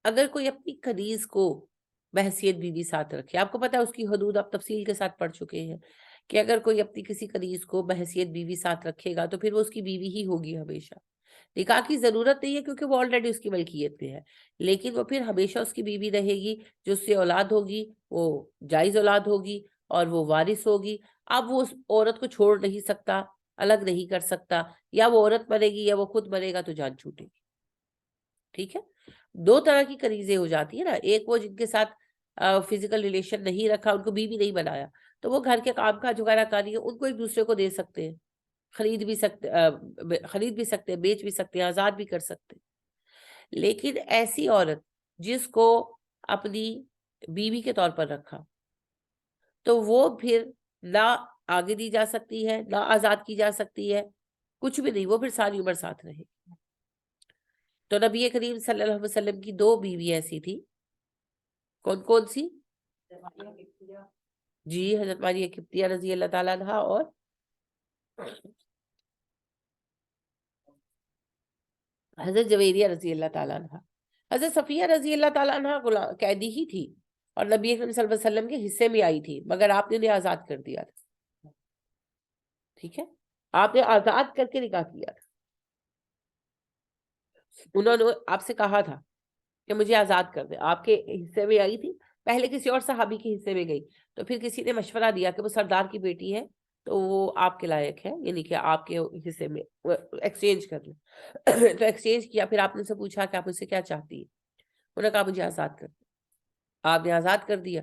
اگر کوئی اپنی کنیز کو بحیثیت بیوی ساتھ رکھے، آپ کو پتا ہے اس کی حدود آپ تفصیل کے ساتھ پڑھ چکے ہیں کہ اگر کوئی اپنی کسی کنیز کو بحیثیت بیوی ساتھ رکھے گا تو پھر وہ اس کی بیوی ہی ہوگی ہمیشہ۔ نکاح کی ضرورت نہیں ہے کیونکہ وہ آلریڈی اس کی ملکیت میں ہے، لیکن وہ پھر ہمیشہ اس کی بیوی رہے گی، جو اس سے اولاد ہوگی وہ جائز اولاد ہوگی اور وہ وارث ہوگی۔ اب وہ اس عورت کو چھوڑ نہیں سکتا، الگ نہیں کر سکتا، یا وہ عورت مرے گی یا وہ خود مرے گا تو جان چھوٹے گی۔ ٹھیک ہے، 2 طرح کی کنیزیں ہو جاتی ہیں نا، ایک وہ جن کے ساتھ فزیکل ریلیشن نہیں رکھا، ان کو بیوی نہیں بنایا، تو وہ گھر کے کام کاج وغیرہ کاری ہے، ان کو ایک دوسرے کو دے سکتے ہیں، خرید بھی سکتے ہیں، بیچ بھی سکتے ہیں، آزاد بھی کر سکتے ہیں۔ لیکن ایسی عورت جس کو اپنی بیوی کے طور پر رکھا تو وہ پھر نہ آگے دی جا سکتی ہے، نہ آزاد کی جا سکتی ہے، کچھ بھی نہیں، وہ پھر ساری عمر ساتھ رہے۔ تو نبی کریم صلی اللہ علیہ وسلم کی 2 بیوی ایسی تھی، کون کون سی؟ جی، حضرت ماریہ قبطیہ رضی اللہ تعالیٰ عنہ اور حضرت جویریہ رضی اللہ تعالیٰ عنہ۔ حضرت صفیہ رضی اللہ تعالیٰ عنہ قیدی ہی تھی اور نبی اکرم صلی اللہ علیہ وسلم کے حصے میں آئی تھی، مگر آپ نے انہیں آزاد کر دیا تھا۔ ٹھیک ہے، آپ نے آزاد کر کے نکاح کیا تھا، انہوں نے آپ سے کہا تھا کہ مجھے آزاد کر دیں، آپ کے حصے میں آئی تھی، پہلے کسی اور صحابی کے حصے میں گئی، تو پھر کسی نے مشورہ دیا کہ وہ سردار کی بیٹی ہے تو وہ آپ کے لائق ہے، یعنی کہ آپ کے حصے میں ایکسچینج کر لیں۔ تو ایکسچینج کیا، پھر آپ نے سے پوچھا کہ آپ مجھ سے کیا چاہتی ہے، انہوں نے کہا مجھے آزاد کر دیں، آپ نے آزاد کر دیا۔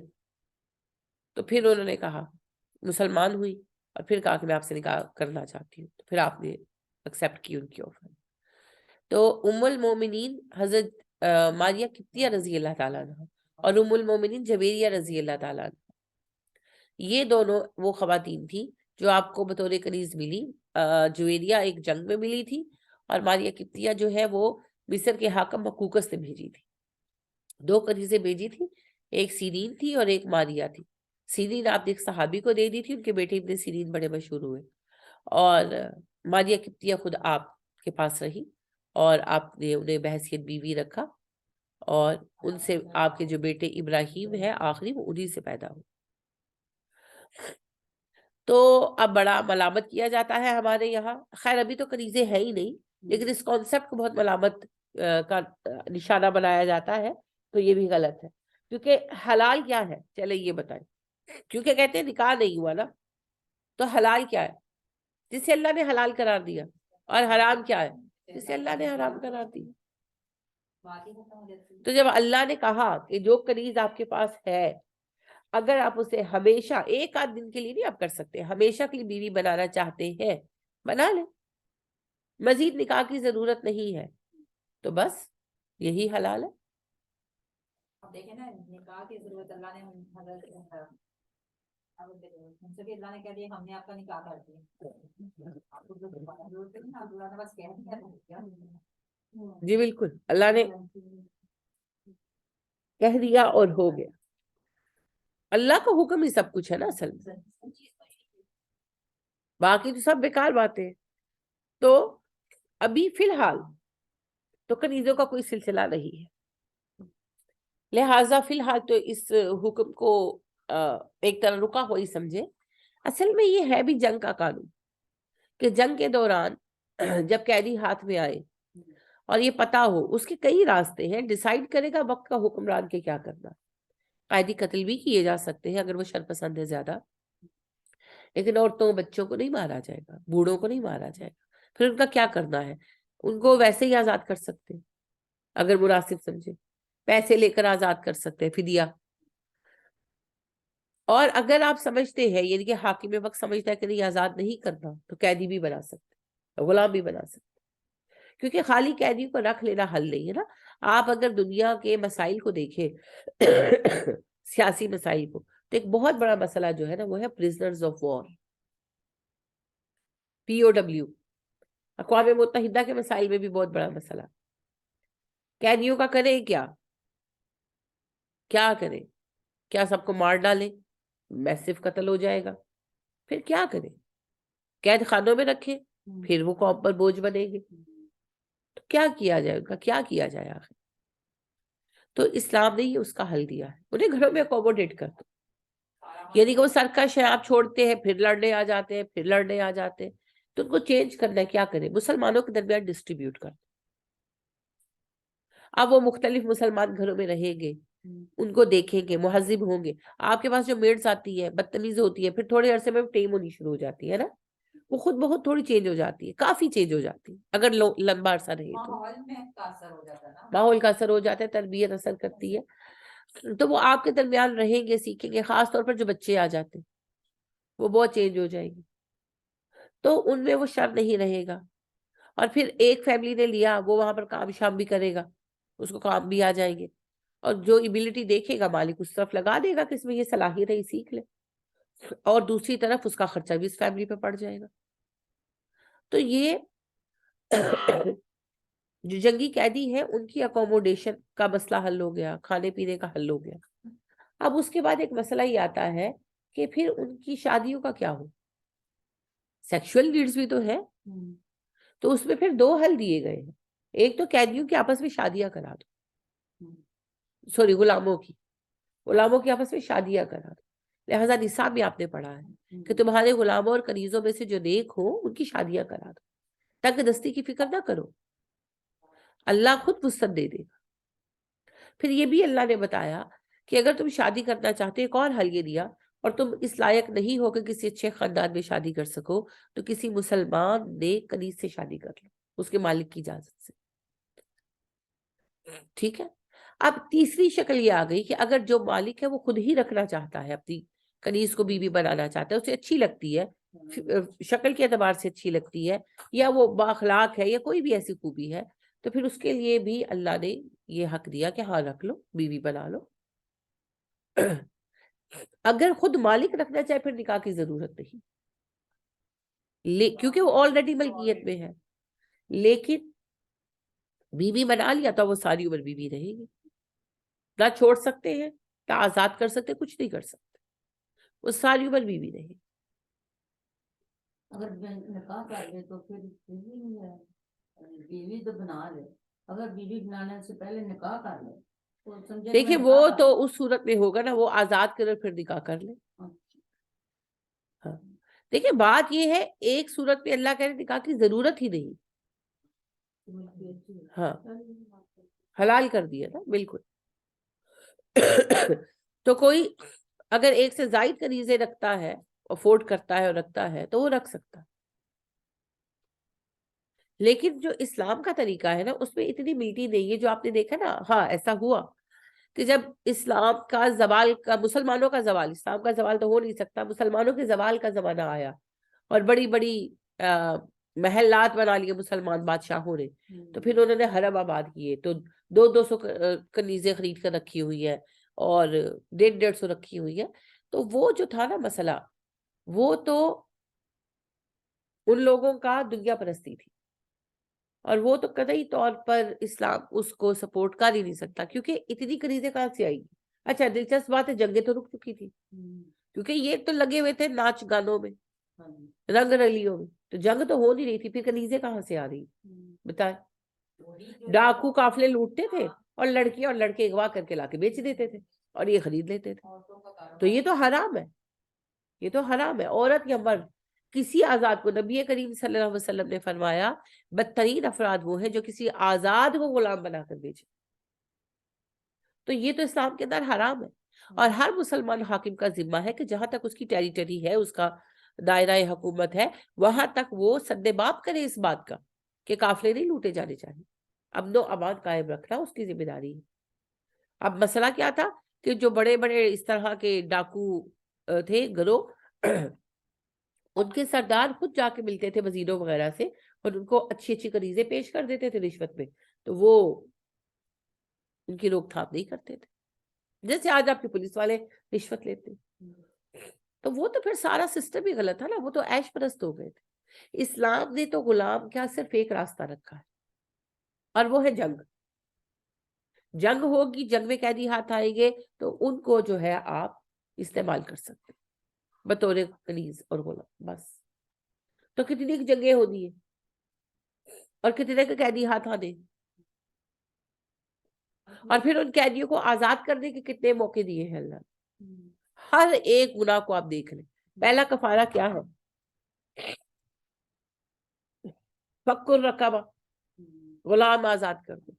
تو پھر انہوں نے کہا، مسلمان ہوئی اور پھر کہا کہ میں آپ سے نکاح کرنا چاہتی ہوں، تو پھر آپ نے ایکسیپٹ کی ان کی آفر۔ تو ام المومنین حضرت ماریہ قبطیہ رضی اللہ تعالیٰ عنہ اور ام المومنین جویریہ رضی اللہ تعالیٰ عنہ، یہ دونوں وہ خواتین تھی جو آپ کو بطور کنیز ملی۔ جویریہ ایک جنگ میں ملی تھی اور ماریہ قبطیہ جو ہے وہ مصر کے حاکم مقوقس نے بھیجی تھی۔ 2 کنیزیں بھیجی تھی، ایک سیرین تھی اور ایک ماریہ تھی۔ سیرین آپ نے ایک صحابی کو دے دی تھی، ان کے بیٹے ابن سیرین بڑے مشہور ہوئے، اور ماریہ قبطیہ خود آپ کے پاس رہی اور آپ نے انہیں بحیثیت بیوی رکھا، اور ان سے آپ کے جو بیٹے ابراہیم ہے آخری، وہ انہی سے پیدا ہوئے۔ تو اب بڑا ملامت کیا جاتا ہے ہمارے یہاں، خیر ابھی تو کنیزیں ہے ہی نہیں، لیکن اس کانسیپٹ کو بہت ملامت کا نشانہ بنایا جاتا ہے، تو یہ بھی غلط ہے۔ کیونکہ حلال کیا ہے، چلے یہ بتائیں، کیونکہ کہتے ہیں نکاح نہیں ہوا نا، تو حلال کیا ہے؟ جسے اللہ نے حلال قرار دیا، اور حرام کیا ہے؟ جسے اللہ نے حرام قرار دیا۔ تو جب اللہ نے کہا کہ جو کنیز آپ کے پاس ہے، اگر آپ اسے ہمیشہ، ایک آدھ دن کے لیے نہیں آپ کر سکتے، ہمیشہ کے لیے بیوی بنانا چاہتے ہیں، بنا لیں، مزید نکاح کی ضرورت نہیں ہے، تو بس یہی حلال ہے۔ اب دیکھیں نا، نکاح کی ضرورت اللہ نے حضرت ان سے بھی اللہ نے کہہ دیا ہم نے آپ کا نکاح کر دیا، آپ کو ضرورت نہیں، اللہ نے بس کہہ دیا۔ جی بالکل، اللہ نے کہہ دیا اور ہو گیا۔ اللہ کا حکم ہی سب کچھ ہے نا اصل میں، باقی تو سب بیکار باتیں۔ تو ابھی فی الحال تو کنیزوں کا کوئی سلسلہ نہیں ہے، لہٰذا فی الحال تو اس حکم کو ایک طرح رکا ہوئی سمجھے۔ اصل میں یہ ہے بھی جنگ کا قانون، کہ جنگ کے دوران جب قیدی ہاتھ میں آئے اور یہ پتا ہو، اس کے کئی راستے ہیں، ڈیسائیڈ کرے گا وقت کا حکمران کے کیا کرنا۔ قیدی قتل بھی کیے جا سکتے ہیں اگر وہ شرپسند ہے زیادہ، لیکن عورتوں بچوں کو نہیں مارا جائے گا، بوڑھوں کو نہیں مارا جائے گا۔ پھر ان کا کیا کرنا ہے؟ ان کو ویسے ہی آزاد کر سکتے ہیں اگر مناسب سمجھے، پیسے لے کر آزاد کر سکتے ہیں، فدیہ۔ اور اگر آپ سمجھتے ہیں، یعنی کہ حاکم وقت سمجھتا ہے کہ نہیں آزاد نہیں کرنا، تو قیدی بھی بنا سکتے، غلام بھی بنا سکتے، کیونکہ خالی قیدی کو رکھ لینا حل نہیں ہے نا۔ آپ اگر دنیا کے مسائل کو دیکھیں سیاسی مسائل کو، تو ایک بہت بڑا مسئلہ جو ہے نا وہ ہے پرزنرز آف وار، POW۔ اقوام متحدہ کے مسائل میں بھی بہت بڑا مسئلہ، قیدیوں کا کریں کیا کریں؟ کیا سب کو مار ڈالیں؟ میسو قتل ہو جائے گا۔ پھر کیا کریں؟ قید خانوں میں رکھیں، پھر وہ قوم پر بوجھ بنیں گے، تو کیا کیا جائے؟ ان کا کیا کیا جائے آخر؟ تو اسلام نے ہی اس کا حل دیا ہے، انہیں گھروں میں اکوموڈیٹ کر دو، یعنی کہ وہ سرکش ہے، آپ چھوڑتے ہیں پھر لڑنے آ جاتے ہیں، پھر لڑنے آ جاتے ہیں، تو ان کو چینج کرنا ہے، کیا کریں؟ مسلمانوں کے درمیان ڈسٹریبیوٹ کر دو۔ اب وہ مختلف مسلمان گھروں میں رہیں گے، ان کو دیکھیں گے، مہذب ہوں گے۔ آپ کے پاس جو میڈز آتی ہے بدتمیز ہوتی ہے، پھر تھوڑے عرصے میں ٹیم ہونی شروع ہو جاتی ہے نا، وہ خود بہت تھوڑی چینج ہو جاتی ہے، کافی چینج ہو جاتی ہے اگر لمبا عرصہ رہے تو۔ ماحول میں کا اثر ہو جاتا ہے نا، ماحول کا اثر ہو جاتا ہے، تربیت اثر کرتی ہے، تو وہ آپ کے درمیان رہیں گے، سیکھیں گے۔ خاص طور پر جو بچے آ جاتے ہیں وہ بہت چینج ہو جائیں گے، تو ان میں وہ شر نہیں رہے گا۔ اور پھر ایک فیملی نے لیا، وہ وہاں پر کام شام بھی کرے گا، اس کو کام بھی آ جائیں گے، اور جو ایبلٹی دیکھے گا مالک اس طرف لگا دے گا کہ اس میں یہ صلاحیت ہے، یہ سیکھ لے، اور دوسری طرف اس کا خرچہ بھی اس فیملی پہ پڑ جائے گا۔ تو یہ جو جنگی قیدی ہیں ان کی اکوموڈیشن کا مسئلہ حل ہو گیا، کھانے پینے کا حل ہو گیا۔ اب اس کے بعد ایک مسئلہ ہی آتا ہے کہ پھر ان کی شادیوں کا کیا ہو؟ سیکشول نیڈز بھی تو ہے، تو اس میں پھر 2 حل دیے گئے ہیں۔ ایک تو قیدیوں کی آپس میں شادیاں کرا دو، سوری غلاموں کی آپس میں شادیاں کرا دو۔ لہٰذا نساء میں آپ نے پڑھا ہے کہ تمہارے غلاموں اور کنیزوں میں سے جو نیک ہو ان کی شادیاں کرا دو، تاکہ دستی کی فکر نہ کرو، اللہ خود وسعت دے دے گا۔ پھر یہ بھی اللہ نے بتایا کہ اگر تم شادی کرنا چاہتے، ایک اور حل یہ دیا، اور تم اس لائق نہیں ہو کہ کسی اچھے خاندان میں شادی کر سکو، تو کسی مسلمان نیک کنیز سے شادی کر لو، اس کے مالک کی اجازت سے، ٹھیک ہے۔ اب تیسری شکل یہ آ گئی کہ اگر جو مالک ہے وہ خود ہی رکھنا چاہتا ہے، اپنی کنیز کو بیوی بنانا چاہتا ہے، اسے اچھی لگتی ہے، شکل کے اعتبار سے اچھی لگتی ہے، یا وہ بااخلاق ہے، یا کوئی بھی ایسی خوبی ہے، تو پھر اس کے لیے بھی اللہ نے یہ حق دیا کہ ہاں رکھ لو، بیوی بنا لو. اگر خود مالک رکھنا چاہے پھر نکاح کی ضرورت نہیں، کیونکہ وہ آلریڈی ملکیت میں ہے. لیکن بیوی بنا لیا تو وہ ساری عمر بیوی رہے گی، نہ چھوڑ سکتے ہیں نہ آزاد کر سکتے، کچھ نہیں کر سکتے، وہ ساری عمر بیوی رہے گی. اگر نکاح کر لے تو پھر بیوی نہیں ہے، بیوی تو بنا لے. اگر بیوی بنانے سے پہلے نکاح کر لے تو سمجھے کہ دیکھیں میں وہ نکاح تو کر اس صورت میں ہوگا نا، وہ آزاد کرے پھر نکاح کر لے. لوں. ہاں دیکھیں بات یہ ہے، ایک صورت میں اللہ کہہ رہے نکاح کی ضرورت ہی نہیں. ہاں حلال کر دیا نا بالکل. تو کوئی اگر ایک سے زائد کنیزیں رکھتا ہے، افورڈ کرتا ہے اور رکھتا ہے تو وہ رکھ سکتا ہے. لیکن جو اسلام کا طریقہ ہے نا اس میں اتنی میٹھی نہیں ہے. جو آپ نے دیکھا نا، ہاں ایسا ہوا کہ جب اسلام کا زوال کا، مسلمانوں کا زوال، اسلام کا زوال تو ہو نہیں سکتا، مسلمانوں کے زوال کا زمانہ آیا اور بڑی بڑی محلات بنا لیے مسلمان بادشاہوں نے، تو پھر انہوں نے حرم آباد کیے، تو 200 کنیزیں خرید کر رکھی ہوئی ہیں اور 150 رکھی ہوئی ہے. تو وہ جو تھا نا مسئلہ، وہ تو ان لوگوں کا دنیا پرستی تھی، اور وہ تو قطعی طور پر اسلام اس کو سپورٹ کر ہی نہیں سکتا، کیونکہ اتنی کنیزیں کہاں سے آئی گی. اچھا دلچسپ بات ہے، جنگیں تو رک چکی تھی، کیونکہ یہ تو لگے ہوئے تھے ناچ گانوں میں، رنگ رلیوں میں، تو جنگ تو ہو نہیں رہی تھی، پھر کنیزیں کہاں سے آ رہی بتائیں. ڈاکو قافلے لوٹتے تھے اور لڑکیاں اور لڑکے اغوا کر کے لا کے بیچ دیتے تھے اور یہ خرید لیتے تھے. تو یہ تو حرام ہے، یہ تو حرام ہے. عورت یا مرد کسی آزاد کو، نبی کریم صلی اللہ علیہ وسلم نے فرمایا بدترین افراد وہ ہیں جو کسی آزاد کو غلام بنا کر بیچے. تو یہ تو اسلام کے اندر حرام ہے. اور ہر مسلمان حاکم کا ذمہ ہے کہ جہاں تک اس کی ٹیریٹری ہے، اس کا دائرہ حکومت ہے، وہاں تک وہ سد باب کرے اس بات کا کہ قافلے نہیں لوٹے جانے چاہیے. امن و امان قائم رکھنا اس کی ذمہ داری ہے. اب مسئلہ کیا تھا کہ جو بڑے بڑے اس طرح کے ڈاکو تھے گروہ، ان کے سردار خود جا کے ملتے تھے وزیروں وغیرہ سے اور ان کو اچھی اچھی کنیزیں پیش کر دیتے تھے رشوت میں، تو وہ ان کی روک تھام نہیں کرتے تھے، جیسے آج آپ کے پولیس والے رشوت لیتے ہیں. تو وہ تو پھر سارا سسٹم ہی غلط تھا نا، وہ تو عیش پرست ہو گئے تھے. اسلام نے تو غلام کیا صرف ایک راستہ رکھا ہے، اور وہ ہے جنگ. جنگ ہوگی، جنگ میں قیدی ہاتھ آئیں گے تو ان کو جو ہے آپ استعمال کر سکتے ہیں بطور کنیز اور غلام. بس تو کتنی جنگیں ہونی ہیں اور کتنے کے قیدی ہاتھ آنے، اور پھر ان قیدیوں کو آزاد کرنے کے کتنے موقع دیے ہیں اللہ نے. ہر ایک گناہ کو آپ دیکھ لیں. پہلا کفارہ کیا ہے؟ فک الرقبہ، غلام آزاد کر دو.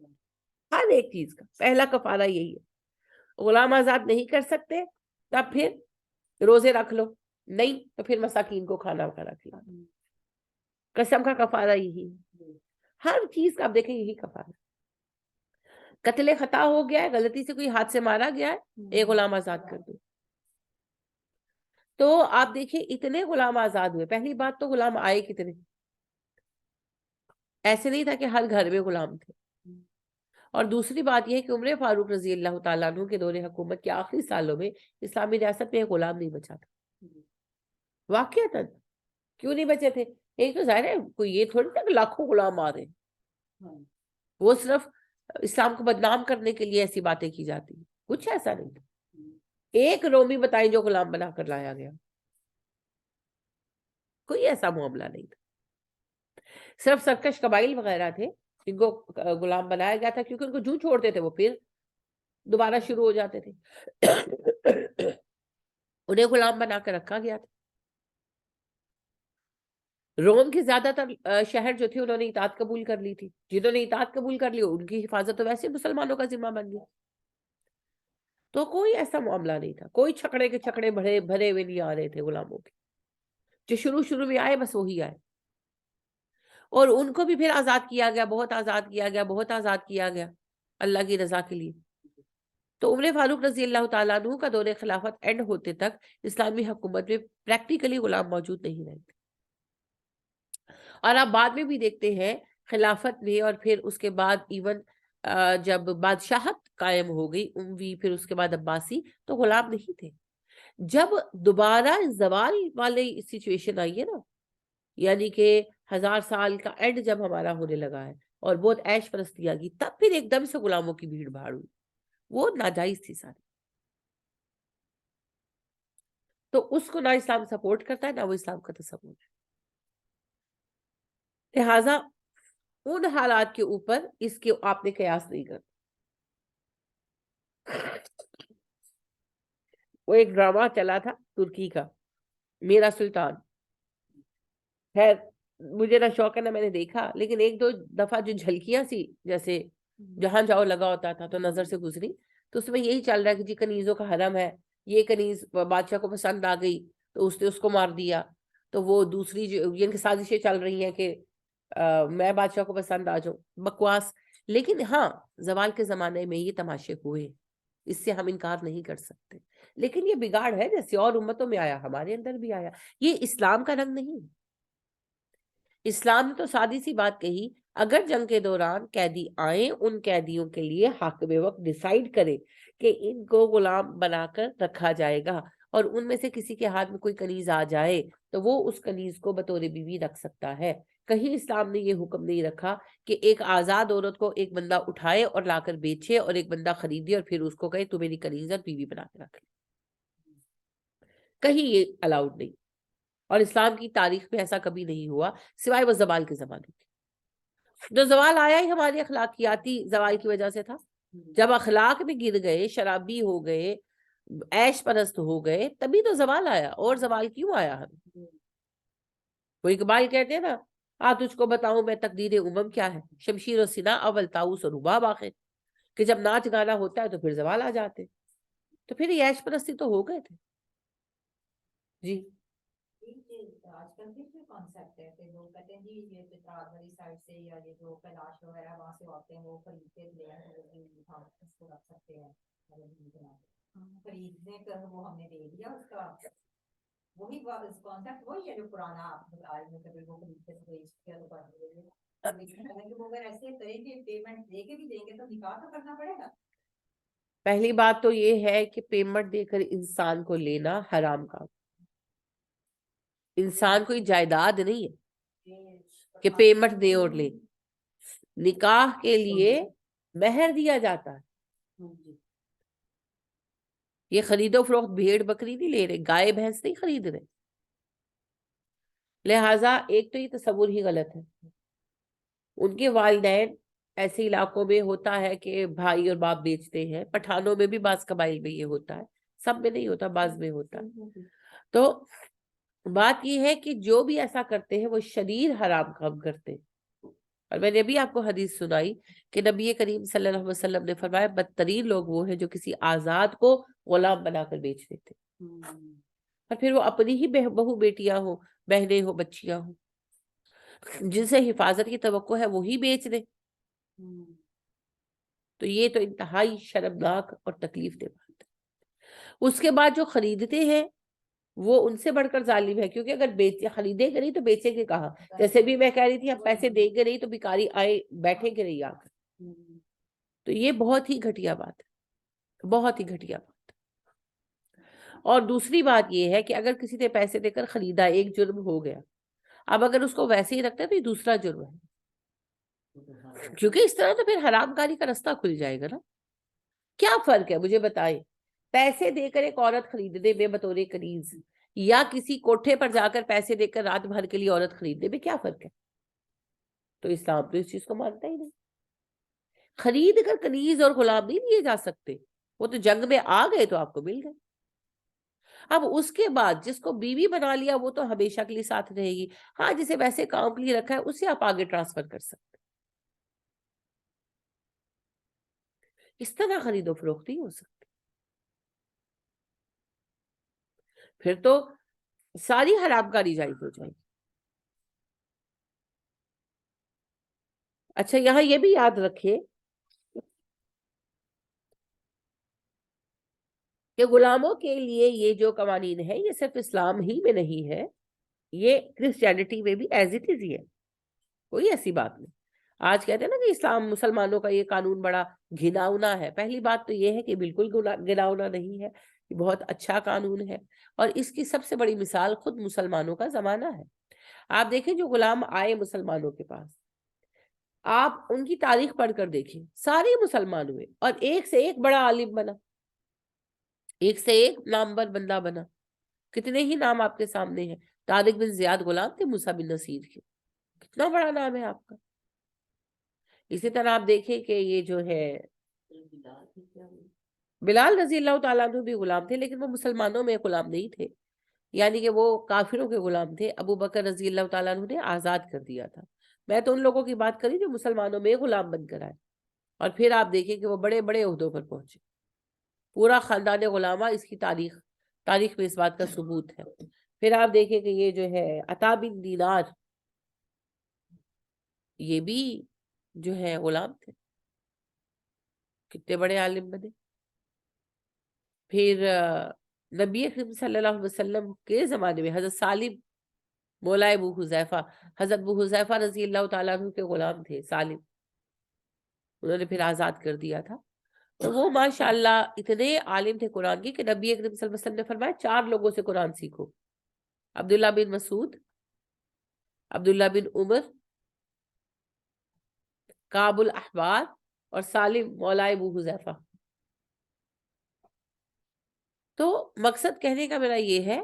ہر ایک چیز کا پہلا کفارہ یہی ہے. غلام آزاد نہیں کر سکتے تب پھر روزے رکھ لو، نہیں تو پھر مساکین کو کھانا وغیرہ کھلا دو. قسم کا کفارہ یہی ہے. ہر چیز کا آپ دیکھیں یہی کفارہ. قتل خطا ہو گیا ہے، غلطی سے کوئی ہاتھ سے مارا گیا ہے، ایک غلام آزاد کر دو. تو آپ دیکھیں اتنے غلام آزاد ہوئے. پہلی بات تو غلام آئے کتنے، ایسے نہیں تھا کہ ہر گھر میں غلام تھے. اور دوسری بات یہ ہے کہ عمر فاروق رضی اللہ تعالیٰ عنہ کے دور حکومت کے آخری سالوں میں اسلامی ریاست میں ایک غلام نہیں بچا تھا. واقعتاً کیوں نہیں بچے تھے؟ ایک تو ظاہر ہے کوئی یہ تھوڑی تھا کہ لاکھوں غلام آ رہے ہیں، وہ صرف اسلام کو بدنام کرنے کے لیے ایسی باتیں کی جاتی ہیں. کچھ ایسا نہیں تھا. ایک رومی بتائیں جو غلام بنا کر لایا گیا، کوئی ایسا معاملہ نہیں تھا. صرف سرکش قبائل وغیرہ تھے جن کو غلام بنایا گیا تھا، کیونکہ ان کو جو چھوڑتے تھے وہ پھر دوبارہ شروع ہو جاتے تھے. انہیں غلام بنا کر رکھا گیا تھا. روم کے زیادہ تر شہر جو تھے انہوں نے اطاعت قبول کر لی تھی. جنہوں نے اطاعت قبول کر لی ان کی حفاظت تو ویسے مسلمانوں کا ذمہ بن گیا. تو کوئی ایسا معاملہ نہیں تھا. کوئی چھکڑے کے چھکڑے بھرے ہوئے نہیں آ رہے تھے غلاموں کے. جو شروع میں آئے بس وہی آئے، اور ان کو بھی پھر آزاد کیا گیا، بہت آزاد کیا گیا، بہت آزاد کیا گیا اللہ کی رضا کے لیے. تو عمر فاروق رضی اللہ تعالیٰ عنہ کا دور خلافت اینڈ ہوتے تک اسلامی حکومت میں پریکٹیکلی غلام موجود نہیں رہے تھے. اور آپ بعد میں بھی دیکھتے ہیں خلافت میں اور پھر اس کے بعد ایون جب بادشاہت قائم ہو گئی اموی پھر اس کے بعد عباسی تو غلام نہیں تھے. جب دوبارہ زوال والی سچویشن آئی ہے نا یعنی کہ 1000 سال کا اینڈ جب ہمارا ہونے لگا ہے اور بہت عیش پرستی آ گئی تب پھر ایک دم سے غلاموں کی بھیڑ بھاڑ ہوئی. وہ ناجائز تھی ساری. تو اس کو نہ اسلام سپورٹ کرتا ہے نہ وہ اسلام کا تصور ہے. لہٰذا ان حالات کے اوپر اس کے آپ نے قیاس نہیں کرنا. وہ ایک ڈرامہ چلا تھا ترکی کا میرا سلطان. خیر مجھے نہ شوق ہے نہ میں نے دیکھا لیکن ایک دو دفعہ جو جھلکیاں سی جیسے جہاں جاؤ لگا ہوتا تھا تو نظر سے گزری تو اس میں یہی چل رہا ہے کہ جی کنیزوں کا حرم ہے. یہ کنیز بادشاہ کو پسند آ گئی تو اس نے اس کو مار دیا. تو وہ دوسری جو ان کی سازشیں چل رہی ہیں کہ میں بادشاہ کو پسند آ جاؤں. بکواس. لیکن ہاں زوال کے زمانے میں یہ تماشے ہوئے اس سے ہم انکار نہیں کر سکتے. لیکن یہ بگاڑ ہے جیسے اور امتوں میں آیا ہمارے اندر بھی آیا. یہ اسلام کا رنگ نہیں. اسلام نے تو سادی سی بات کہی اگر جنگ کے دوران قیدی آئیں ان قیدیوں کے لیے حاکم وقت ڈیسائیڈ کرے کہ ان کو غلام بنا کر رکھا جائے گا اور ان میں سے کسی کے ہاتھ میں کوئی کنیز آ جائے تو وہ اس کنیز کو بطور بیوی رکھ سکتا ہے. کہیں اسلام نے یہ حکم نہیں رکھا کہ ایک آزاد عورت کو ایک بندہ اٹھائے اور لا کر بیچے اور ایک بندہ خریدے اور پھر اس کو کہے تو میری کنیز اور بیوی بنا کے رکھ لے. کہیں یہ الاؤڈ نہیں. اور اسلام کی تاریخ میں ایسا کبھی نہیں ہوا سوائے وہ زوال کے زمانے کے. جو زوال آیا ہی ہمارے اخلاقیاتی زوال کی وجہ سے تھا. جب اخلاق میں گر گئے شرابی ہو گئے عیش پرست ہو گئے تبھی تو زوال آیا. اور زوال کیوں آیا ہمیں؟ وہ اقبال کہتے ہیں نا تجھ کو بتاؤں میں تقدیر امم کیا ہے شمشیر و سنا اول طاؤس اور رباب آخر. کہ جب ناچ گانا ہوتا ہے تو پھر زوال آ جاتے. تو پھر یہ عیش پرستی تو ہو گئے تھے. جی آج کل کے جو کانسیپٹ ہے کہ لوگ کہتے ہیں جی یہ پتراد والی سائڈ سے یا یہ جو کیلاش وغیرہ وہاں سے آتے ہیں وہ خریدتے لے اس کو رکھ سکتے ہیں خریدنے کر وہ ہم نے دے دیا اس کا وہی کانسیپٹ وہی ہے جو پرانا آج میں کبھی وہ خریدتے بیچتے تو وہ اگر ایسے کریں گے پیمنٹ دے کے بھی دیں گے تو نکاح تو کرنا پڑے گا. پہلی بات تو یہ ہے کہ پیمنٹ دے کر انسان کو لینا حرام کام. انسان کوئی جائیداد نہیں ہے کہ پیمنٹ دے اور لے. نکاح کے لیے مہر دیا جاتا ہے. یہ خرید و فروخت بھیڑ بکری نہیں لے رہے گائے بھینس نہیں خرید رہے. لہٰذا ایک تو یہ تصور ہی غلط ہے. ان کے والدین ایسے علاقوں میں ہوتا ہے کہ بھائی اور باپ بیچتے ہیں. پٹھانوں میں بھی بعض قبائل میں یہ ہوتا ہے سب میں نہیں ہوتا بعض میں ہوتا ہے. تو بات یہ ہے کہ جو بھی ایسا کرتے ہیں وہ شدید حرام کام کرتے ہیں. اور میں نے ابھی آپ کو حدیث سنائی کہ نبی کریم صلی اللہ علیہ وسلم نے فرمایا بدترین لوگ وہ ہیں جو کسی آزاد کو غلام بنا کر بیچ دیتے اور پھر وہ اپنی ہی بہو بیٹیاں ہوں بہنیں ہوں بچیاں ہوں جن سے حفاظت کی توقع ہے وہی بیچ دے. تو یہ تو انتہائی شرمناک اور تکلیف دہ بات ہے. اس کے بعد جو خریدتے ہیں وہ ان سے بڑھ کر ظالم ہے کیونکہ اگر خریدے گے نہیں تو بیچیں گے کہاں. جیسے بھی میں کہہ رہی تھی ہم پیسے دیں گے نہیں تو بھکاری آئے بیٹھیں گے نہیں آ کر. تو یہ بہت ہی گھٹیا بات ہے بہت ہی گھٹیا بات. اور دوسری بات یہ ہے کہ اگر کسی نے پیسے دے کر خریدا ایک جرم ہو گیا. اب اگر اس کو ویسے ہی رکھتے ہیں تو یہ دوسرا جرم ہے کیونکہ اس طرح تو پھر حرام کاری کا رستہ کھل جائے گا نا. کیا فرق ہے مجھے بتائیں پیسے دے کر ایک عورت خریدنے میں بطور کنیز یا کسی کوٹھے پر جا کر پیسے دے کر رات بھر کے لیے عورت خریدنے میں کیا فرق ہے؟ تو اسلام تو اس چیز کو مانتا ہی نہیں. خرید کر کنیز اور غلام نہیں لیے جا سکتے. وہ تو جنگ میں آ گئے تو آپ کو مل گئے. اب اس کے بعد جس کو بیوی بنا لیا وہ تو ہمیشہ کے لیے ساتھ رہے گی. ہاں جسے ویسے کام کے لیے رکھا ہے اسے آپ آگے ٹرانسفر کر سکتے. اس طرح خرید و فروخت نہیں ہو سکتی. پھر تو ساری حرام کاری جائز ہو جائے گی. اچھا یہاں یہ بھی یاد رکھے کہ غلاموں کے لیے یہ جو قوانین ہے یہ صرف اسلام ہی میں نہیں ہے. یہ کرسچینٹی میں بھی ایز اٹ از ہی ہے. کوئی ایسی بات نہیں. آج کہتے ہیں نا کہ اسلام مسلمانوں کا یہ قانون بڑا گھناؤنا ہے. پہلی بات تو یہ ہے کہ بالکل گھناؤنا نہیں ہے، یہ بہت اچھا قانون ہے، اور اس کی سب سے بڑی مثال خود مسلمانوں کا زمانہ ہے. آپ دیکھیں جو غلام آئے مسلمانوں کے پاس، آپ ان کی تاریخ پڑھ کر دیکھیں، سارے مسلمان ہوئے اور ایک سے ایک بڑا عالم بنا، ایک سے ایک نامور بندہ بنا. کتنے ہی نام آپ کے سامنے ہیں. طارق بن زیاد غلام تھے موسیٰ بن نصیر کے، کتنا بڑا نام ہے آپ کا. اسی طرح آپ دیکھیں کہ یہ جو ہے بلال رضی اللہ تعالیٰ عنہ بھی غلام تھے، لیکن وہ مسلمانوں میں غلام نہیں تھے، یعنی کہ وہ کافروں کے غلام تھے. ابو بکر رضی اللہ تعالیٰ عنہ نے آزاد کر دیا تھا. میں تو ان لوگوں کی بات کری جو مسلمانوں میں غلام بن کر آئے، اور پھر آپ دیکھیں کہ وہ بڑے بڑے عہدوں پر پہنچے. پورا خاندان غلامہ، اس کی تاریخ میں اس بات کا ثبوت ہے. پھر آپ دیکھیں کہ یہ جو ہے عطا بن دینار، یہ بھی جو ہے غلام تھے، کتنے بڑے عالم بنے. پھر نبی اکرم صلی اللہ علیہ وسلم کے زمانے میں حضرت سالم مولا ابو حذیفہ، حضرت ابو حذیفہ رضی اللہ تعالیٰ عنہ کے غلام تھے سالم، انہوں نے پھر آزاد کر دیا تھا. تو وہ ماشاءاللہ اتنے عالم تھے قرآن کی کہ نبی اکرم صلی اللہ علیہ وسلم نے فرمایا 4 لوگوں سے قرآن سیکھو: عبداللہ بن مسعود، عبداللہ بن عمر، کعب الاحبار، اور سالم مولا ابو حذیفہ. تو مقصد کہنے کا میرا یہ ہے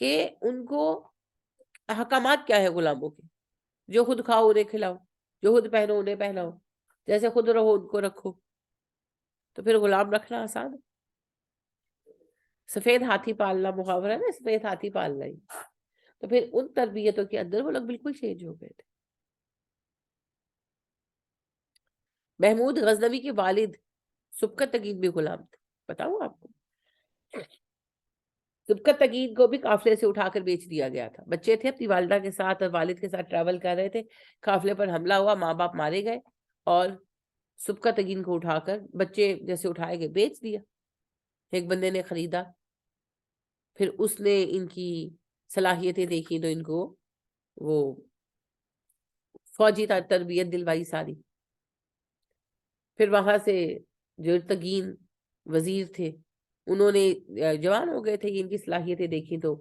کہ ان کو احکامات کیا ہے غلاموں کے، جو خود کھاؤ انہیں کھلاؤ، جو خود پہنو انہیں پہناؤ، جیسے خود رہو ان کو رکھو. تو پھر غلام رکھنا آسان ہے. سفید ہاتھی پالنا محاورہ ہے نا، سفید ہاتھی پالنا ہی. تو پھر ان تربیتوں کے اندر وہ لوگ بالکل چینج ہو گئے تھے. محمود غزنوی کے والد سبکت تگین بھی غلام تھے، بتاؤں آپ کو. سبکت تگین کو بھی قافلے سے اٹھا کر بیچ دیا گیا تھا. بچے تھے، اپنی والدہ کے ساتھ اور والد کے ساتھ ٹریول کر رہے تھے، قافلے پر حملہ ہوا، ماں باپ مارے گئے، اور سبکت تگین کو اٹھا کر بچے جیسے اٹھائے گئے بیچ دیا. ایک بندے نے خریدا، پھر اس نے ان کی صلاحیتیں دیکھی تو ان کو وہ فوجی تربیت دلوائی ساری. پھر وہاں سے جو تگین وزیر تھے انہوں نے جوان ہو گئے تھے، ان کی صلاحیتیں دیکھی تو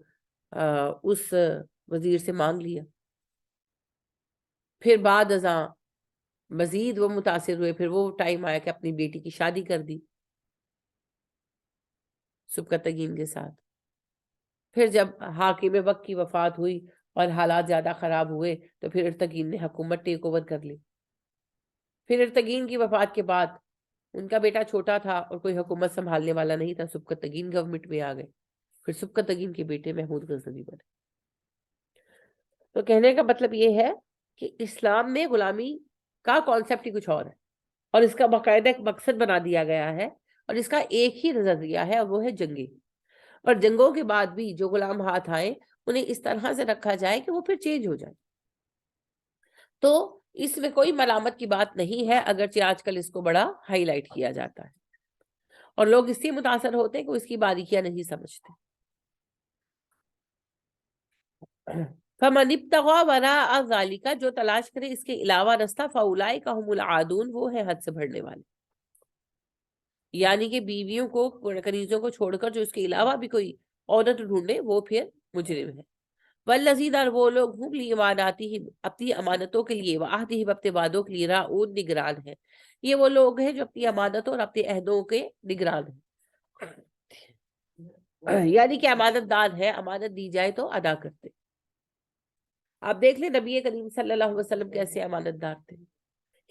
اس وزیر سے مانگ لیا. پھر بعد ازاں مزید وہ متاثر ہوئے، پھر وہ ٹائم آیا کہ اپنی بیٹی کی شادی کر دی سبکت تگین کے ساتھ. پھر جب حاکم وقت کی وفات ہوئی اور حالات زیادہ خراب ہوئے تو پھر ارتگین نے حکومت ٹیک اوور کر لی. پھر ارتگین کی وفات کے بعد ان کا بیٹا چھوٹا تھا اور کوئی حکومت سنبھالنے والا نہیں تھا، سبکت تگین گورنمنٹ میں آ گئے. پھر سبکت تگین کے بیٹے محمود غزنوی بنے. تو کہنے کا مطلب یہ ہے کہ اسلام میں غلامی کا کانسیپٹ ہی کچھ اور ہے، اور اس کا باقاعدہ ایک مقصد بنا دیا گیا ہے، اور اس کا ایک ہی نظریہ ہے، اور وہ ہے جنگیں. اور جنگوں کے بعد بھی جو غلام ہاتھ آئے انہیں اس طرح سے رکھا جائے کہ وہ پھر چینج ہو جائے. تو اس میں کوئی ملامت کی بات نہیں ہے، اگرچہ آج کل اس کو بڑا ہائی لائٹ کیا جاتا ہے اور لوگ اس سے متاثر ہوتے ہیں کہ اس کی باریکیاں نہیں سمجھتے. فَمَنِ ابْتَغَىٰ وَرَاءَ ذَٰلِكَ، جو تلاش کرے اس کے علاوہ رستہ، فَأُولَٰئِكَ هُمُ الْعَادُونَ، وہ ہے حد سے بڑھنے والے. یعنی کہ بیویوں کو، کنیزوں کو چھوڑ کر جو اس کے علاوہ بھی کوئی عورت ڈھونڈے وہ پھر مجرم ہے. والذین، اور وہ لوگ ہم لیماناتہم، اپنی امانتوں کے لیے، وعہدہم، اپنے وعدوں کے لیے، راؤون، نگران ہیں. یہ وہ لوگ ہیں جو اپنی امانتوں اور اپنے عہدوں کے نگران ہیں، یعنی کہ امانت دار ہے، امانت دی جائے تو ادا کرتے. آپ دیکھ لیں نبی کریم صلی اللہ علیہ وسلم کیسے امانت دار تھے.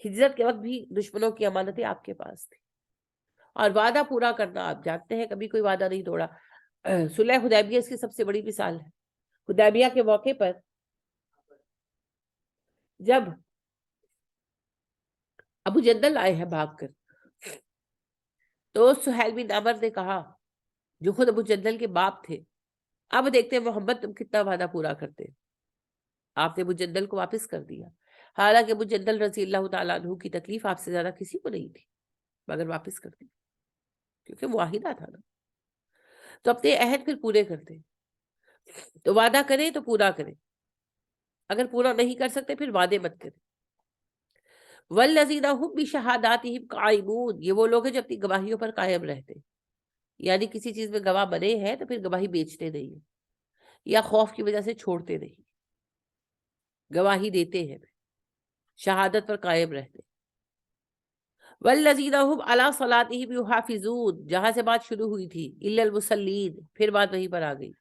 ہجرت کے وقت بھی دشمنوں کی امانتیں آپ کے پاس تھی، اور وعدہ پورا کرنا آپ جانتے ہیں، کبھی کوئی وعدہ نہیں توڑا. صلح حدیبیہ اس کی سب سے بڑی مثال ہے. حدیبیہ کے موقع پر جب ابو جندل آئے ہیں بھاگ کر، تو سہیل بن عمر نے کہا، جو خود ابو جندل کے باپ تھے، اب دیکھتے ہیں محمد تم کتنا وعدہ پورا کرتے. آپ نے ابو جندل کو واپس کر دیا، حالانکہ ابو جندل رضی اللہ تعالیٰ عنہ کی تکلیف آپ سے زیادہ کسی کو نہیں تھی، مگر واپس کر دی کیونکہ معاہدہ تھا نا. تو اپنے عہد پھر پورے کرتے. تو وعدہ کریں تو پورا کریں، اگر پورا نہیں کر سکتے پھر وعدے مت کریں. والذین هم بشہاداتہم قائمون، یہ وہ لوگ ہیں جو اپنی گواہیوں پر قائم رہتے، یعنی کسی چیز میں گواہ بنے ہیں تو پھر گواہی بیچتے نہیں ہیں یا خوف کی وجہ سے چھوڑتے نہیں، گواہی دیتے ہیں، شہادت پر قائم رہتے۔ والذین هم علی صلاتہم یحافظون، جہاں سے بات شروع ہوئی تھی، الا المصلین، پھر بات وہیں پر آ گئی،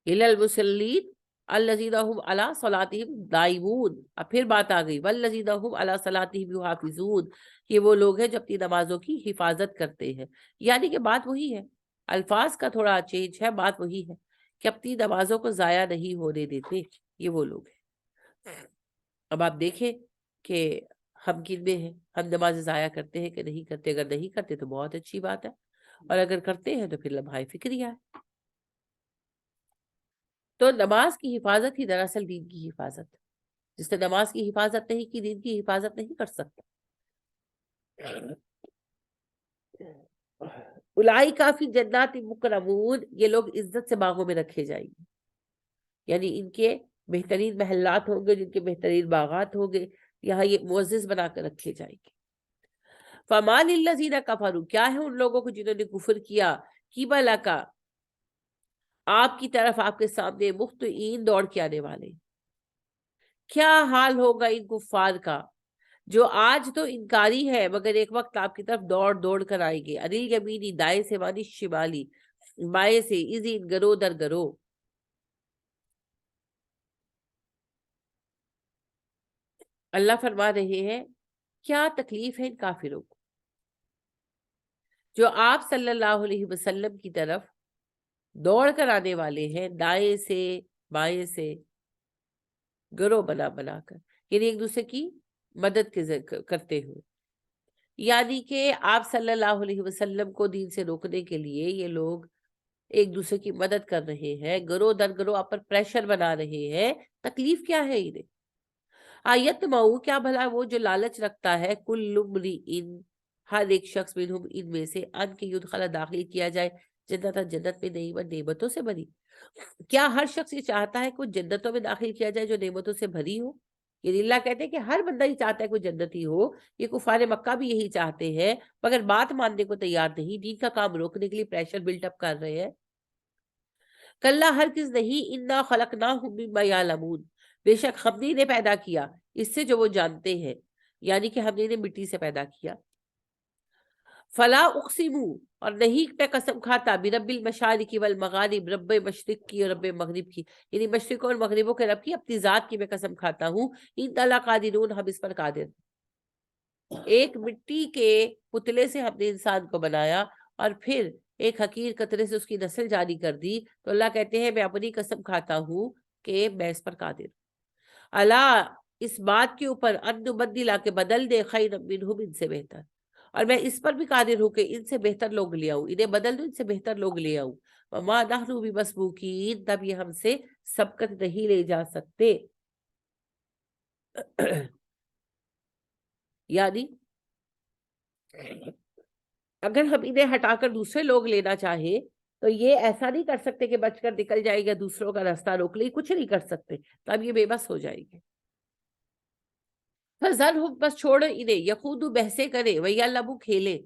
الا المصلین الذین هم علی صلاتہم دائمون، اب پھر بات آ گئی والذین هم علی صلاتہم یحافظون، یہ وہ لوگ ہیں جو اپنی نمازوں کی حفاظت کرتے ہیں، یعنی کہ بات وہی ہے، الفاظ کا تھوڑا چینج ہے، بات وہی ہے کہ اپنی نمازوں کو ضائع نہیں ہونے دیتے، یہ وہ لوگ ہیں۔ اب آپ دیکھیں کہ ہم کن میں ہیں، ہم نماز ضائع کرتے ہیں کہ نہیں کرتے؟ اگر نہیں کرتے تو بہت اچھی بات ہے، اور اگر کرتے ہیں تو پھر لمحہ فکریہ ہے۔ تو نماز کی حفاظت ہی دراصل دین کی حفاظت، جس نے نماز کی حفاظت نہیں کی، دین کی حفاظت نہیں کر سکتا۔ اولئک فی جنات مکرمون، یہ لوگ عزت سے باغوں میں رکھے جائیں گے، یعنی ان کے بہترین محلات ہوں گے، جن کے بہترین باغات ہوں گے، یہاں یہ معزز بنا کر رکھے جائیں گے۔ فَمَا لِلَّذِينَ كَفَرُوا، کیا ہے ان لوگوں کو جنہوں نے کفر کیا، قِبَلَکَ، آپ کی طرف، آپ کے سامنے، مہطعین، دوڑ کے آنے والے، کیا حال ہوگا ان کفار کا جو آج تو انکاری ہے مگر ایک وقت آپ کی طرف دوڑ دوڑ کر آئیں گے، انل یمینی، دائیں سے، وانی شمالی، بائیں سے، اذین، گرو در گرو۔ اللہ فرما رہے ہیں کیا تکلیف ہے ان کافروں کو جو آپ صلی اللہ علیہ وسلم کی طرف دوڑ کر آنے والے ہیں، دائیں سے، بائیں سے، گروہ بنا بنا کر، یعنی ایک دوسرے کی مدد کرتے ہوئے، یعنی کہ آپ صلی اللہ علیہ وسلم کو دین سے روکنے کے لیے یہ لوگ ایک دوسرے کی مدد کر رہے ہیں، گروہ در گروہ آپ پر پریشر بنا رہے ہیں۔ تکلیف کیا ہے انہیں؟ آیت مئو، کیا بھلا وہ جو لالچ رکھتا ہے، کل امرئن، ہر ایک شخص منہم، ان میں سے، ان کے یدخل، داخل کیا جائے، جنت، جنت میں، نعیمت، نعمتوں سے بھری، کیا ہر شخص یہ چاہتا ہے کوئی جنتوں میں داخل کیا جائے جو نعمتوں سے بھری ہو؟ یعنی اللہ کہتے ہیں کہ ہر بندہ ہی چاہتا ہے کوئی جنتی ہو، یہ کفار مکہ بھی یہی چاہتے ہیں، مگر بات ماننے کو تیار نہیں، دین کا کام روکنے کے لیے پریشر بلٹ اپ کر رہے ہیں۔ کلا، ہرگز نہیں، انا خلقناہم مما یعلمون، بے شک ہم نے انہیں پیدا کیا اس سے جو وہ جانتے ہیں، یعنی کہ ہم نے انہیں مٹی سے پیدا کیا۔ فلا اقسم، اور نہیں میں قسم کھاتا، برب المشارق والمغارب، رب مشرق کی اور رب مغرب کی، یعنی مشرق اور مغربوں کے رب کی، اپنی ذات کی میں قسم کھاتا ہوں، ان لقادرون، ہم اس پر قادر ہیں۔ ایک مٹی کے پتلے سے ہم نے انسان کو بنایا اور پھر ایک حقیر قطرے سے اس کی نسل جاری کر دی، تو اللہ کہتے ہیں میں اپنی قسم کھاتا ہوں کہ میں اس پر قادر ہوں۔ اللہ، اس بات کے اوپر، ان نبدل، کے بدل دے، خیر منہم، ان سے بہتر، اور میں اس پر بھی قادر ہوں کہ ان سے بہتر لوگ لے آؤں، انہیں بدل دوں، ان سے بہتر لوگ لے آؤں۔ وما نحن بمسبوقین، تب یہ ہم سے سبقت نہیں لے جا سکتے۔ یعنی اگر ہم انہیں ہٹا کر دوسرے لوگ لینا چاہیں تو یہ ایسا نہیں کر سکتے کہ بچ کر نکل جائے گا، دوسروں کا راستہ روک لے، کچھ نہیں کر سکتے، تب یہ بے بس ہو جائیں گے۔ فَذَرْهُمْ، بس چھوڑ انہیں، یخوضوا، بحثیں کریں، وَیَلْعَبُوا، کھیلیں،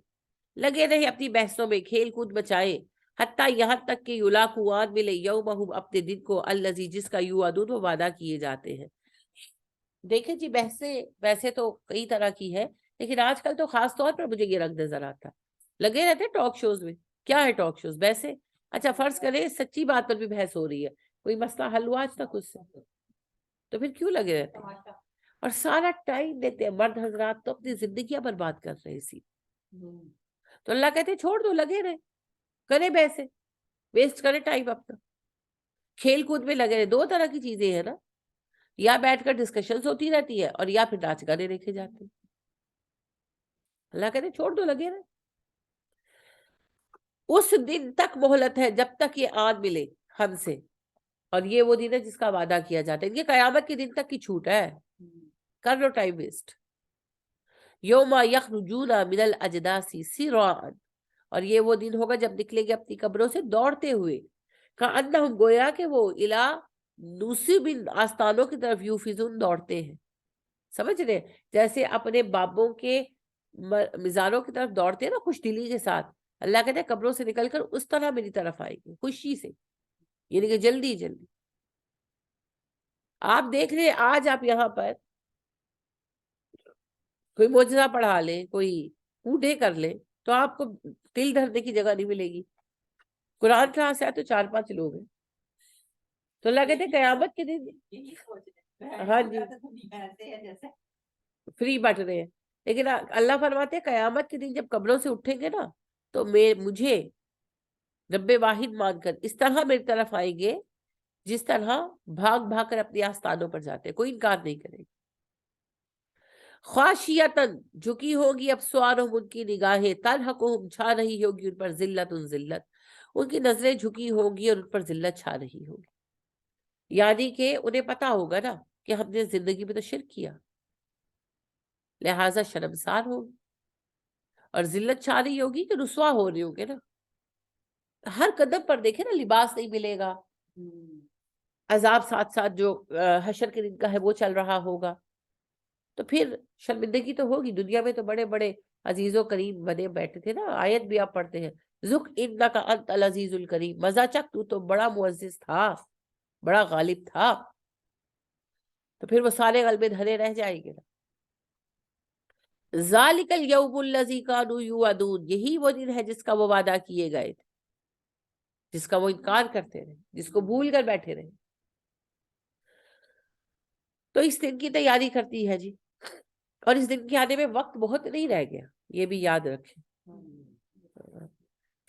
لگے رہے اپنی بحثوں میں، کھیل کود مچائیں، حتیٰ یہاں تک کہ یلاقوا، آن ملے، یومہم، اپنے دن کو، الذی، جس کا یوعدون، وہ وعدہ کیے جاتے ہیں۔ دیکھیں جی، بحثیں ویسے تو کئی طرح کی ہے، لیکن آج کل تو خاص طور پر مجھے یہ رنگ نظر آتا ہے، لگے رہتے ہیں ٹاک شوز میں۔ کیا ہے ٹاک شوز؟ بحثیں۔ اچھا فرض کریں سچی بات پر بھی بحث ہو رہی ہے، کوئی مسئلہ حل ہوا آج تک اس سے، تو پھر کیوں لگے رہتے ہیں؟ اور سارا ٹائم دیتے ہیں، مرد حضرات تو اپنی زندگیاں برباد کر رہے ہیں اسی، تو اللہ کہتے ہیں چھوڑ دو، لگے رہے، کرے بحثیں، ویسٹ کرے ٹائم اپنا، کھیل کود میں لگے رہے۔ دو طرح کی چیزیں ہیں نا، یا بیٹھ کر ڈسکشنز ہوتی رہتی ہے، اور یا پھر ناچ گانے دیکھے جاتے ہیں۔ اللہ کہتے ہیں چھوڑ دو، لگے رہے۔ اس دن تک مہلت ہے جب تک یہ آن ملے ہم سے، اور یہ وہ دن ہے جس کا وعدہ کیا جاتا ہے، ان کے قیامت کے دن تک کی چھوٹ ہے، کر لو ٹائم ویسٹ۔ یوم یخرجون من الاجداث سراعا، اور یہ وہ دن ہوگا جب نکلیں گے اپنی قبروں سے دوڑتے ہوئے، کأنہم، گویا کہ وہ، الی نصب، آستانوں کی طرف، یوفزون، دوڑتے ہیں۔ سمجھ رہے ہیں؟ جیسے اپنے بابوں کے مزاروں کی طرف دوڑتے ہیں نا خوش دلی کے ساتھ، اللہ کہتے ہیں قبروں سے نکل کر اس طرح میری طرف آئیں گے خوشی سے، یعنی کہ جلدی جلدی۔ آپ دیکھ رہے ہیں آج آپ یہاں پر کوئی معجزہ پڑھا لے، کوئی کوڈے کر لے، تو آپ کو دل دھرنے کی جگہ نہیں ملے گی۔ قرآن کلاس سے آئے تو 4-5 لوگ ہیں، تو اللہ کہتے ہیں قیامت کے دن یہی سوچ رہے ہیں۔ ہاں جی دنیا ایسے ہے جیسے فری بٹ رہے ہیں، لیکن اللہ فرماتے ہیں قیامت کے دن جب قبروں سے اٹھیں گے نا تو مجھے رب واحد مان کر اس طرح میری طرف آئیں گے جس طرح بھاگ بھاگ کر اپنے آستانوں پر جاتے ہیں، کوئی انکار نہیں کرے گا۔ خاشیتن جھکی ہوگی ابصارہم ان کی نگاہیں، ترہقہم چھا رہی ہوگی ان پر ذلت ذلت، ان کی نظریں جھکی ہوگی اور ان پر ذلت چھا رہی ہوگی، یعنی کہ انہیں پتا ہوگا نا کہ ہم نے زندگی میں تو شرک کیا، لہٰذا شرمسار ہوگی، اور ذلت چھا رہی ہوگی کہ رسوا ہو رہے ہوں گے نا۔ ہر قدم پر دیکھیں نا لباس نہیں ملے گا، عذاب ساتھ ساتھ جو حشر کے دن کا ہے وہ چل رہا ہوگا، تو پھر شرمندگی تو ہوگی۔ دنیا میں تو بڑے بڑے عزیز و کریم بنے بیٹھے تھے نا، آیت بھی آپ پڑھتے ہیں ذُقْ إِنَّكَ أَنْتَ الْعَزِيزُ الْكَرِيمُ، مزہ چک تو بڑا معزز تھا، بڑا غالب تھا، تو پھر وہ سارے غلبے دھرے رہ جائیں گے نا۔ ذَلِكَ الْيَوْمُ الَّذِي كَانُوا يُوعَدُونَ، یہی وہ دن ہے جس کا وہ وعدہ کیے گئے تھے، جس کا وہ انکار کرتے رہے، جس کو بھول کر بیٹھے رہے۔ تو اس دن کی تیاری کرتی ہے جی، اور اس دن کے آنے میں وقت بہت نہیں رہ گیا، یہ بھی یاد رکھیں۔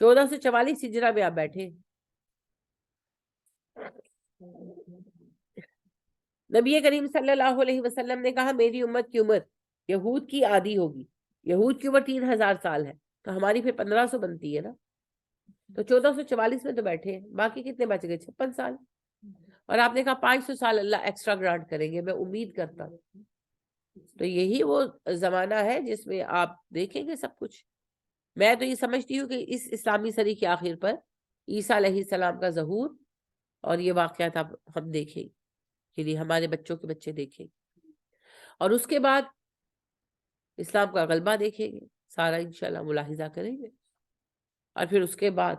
1444 ہجرہ میں آپ بیٹھے، نبی کریم صلی اللہ علیہ وسلم نے کہا میری امت کی عمر یہود کی آدھی ہوگی، یہود کی عمر 3000 سال ہے، تو ہماری پھر 1500 بنتی ہے نا، تو 1444 میں تو بیٹھے ہیں، باقی کتنے بچ گئے؟ 56 سال، اور آپ نے کہا 500 سال اللہ ایکسٹرا گرانٹ کریں گے، میں امید کرتا ہوں۔ تو یہی وہ زمانہ ہے جس میں آپ دیکھیں گے سب کچھ۔ میں تو یہ سمجھتی ہوں کہ اس اسلامی صدی کے آخر پر عیسیٰ علیہ السلام کا ظہور اور یہ واقعات ہم دیکھیں گے، یعنی ہمارے بچوں کے بچے دیکھیں گے، اور اس کے بعد اسلام کا غلبہ دیکھیں گے، سارا انشاءاللہ ملاحظہ کریں گے، اور پھر اس کے بعد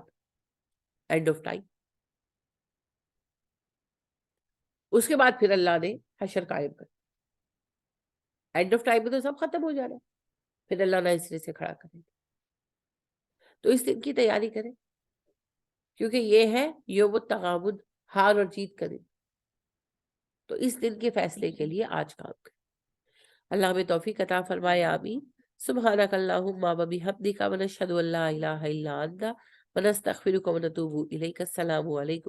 اینڈ آف ٹائم، اس کے بعد پھر اللہ نے حشر قائم کر، اینڈ آف ٹائم میں تو سب ختم ہو جانا، پھر اللہ نئے سرے سے کھڑا کریں گے۔ تو اس دن کی تیاری کریں، کیونکہ یہ ہے یوم التغابن، ہار اور جیت کا دن، تو اس دن کے فیصلے کے لیے آج کام کریں۔ اللہ ہمیں توفیق عطا فرمائے، آمین۔ سبحانک اللہم و بحمدک ونشہد ان لا الہ الا انت ونستغفرک ونتوب الیک۔ السلام علیکم۔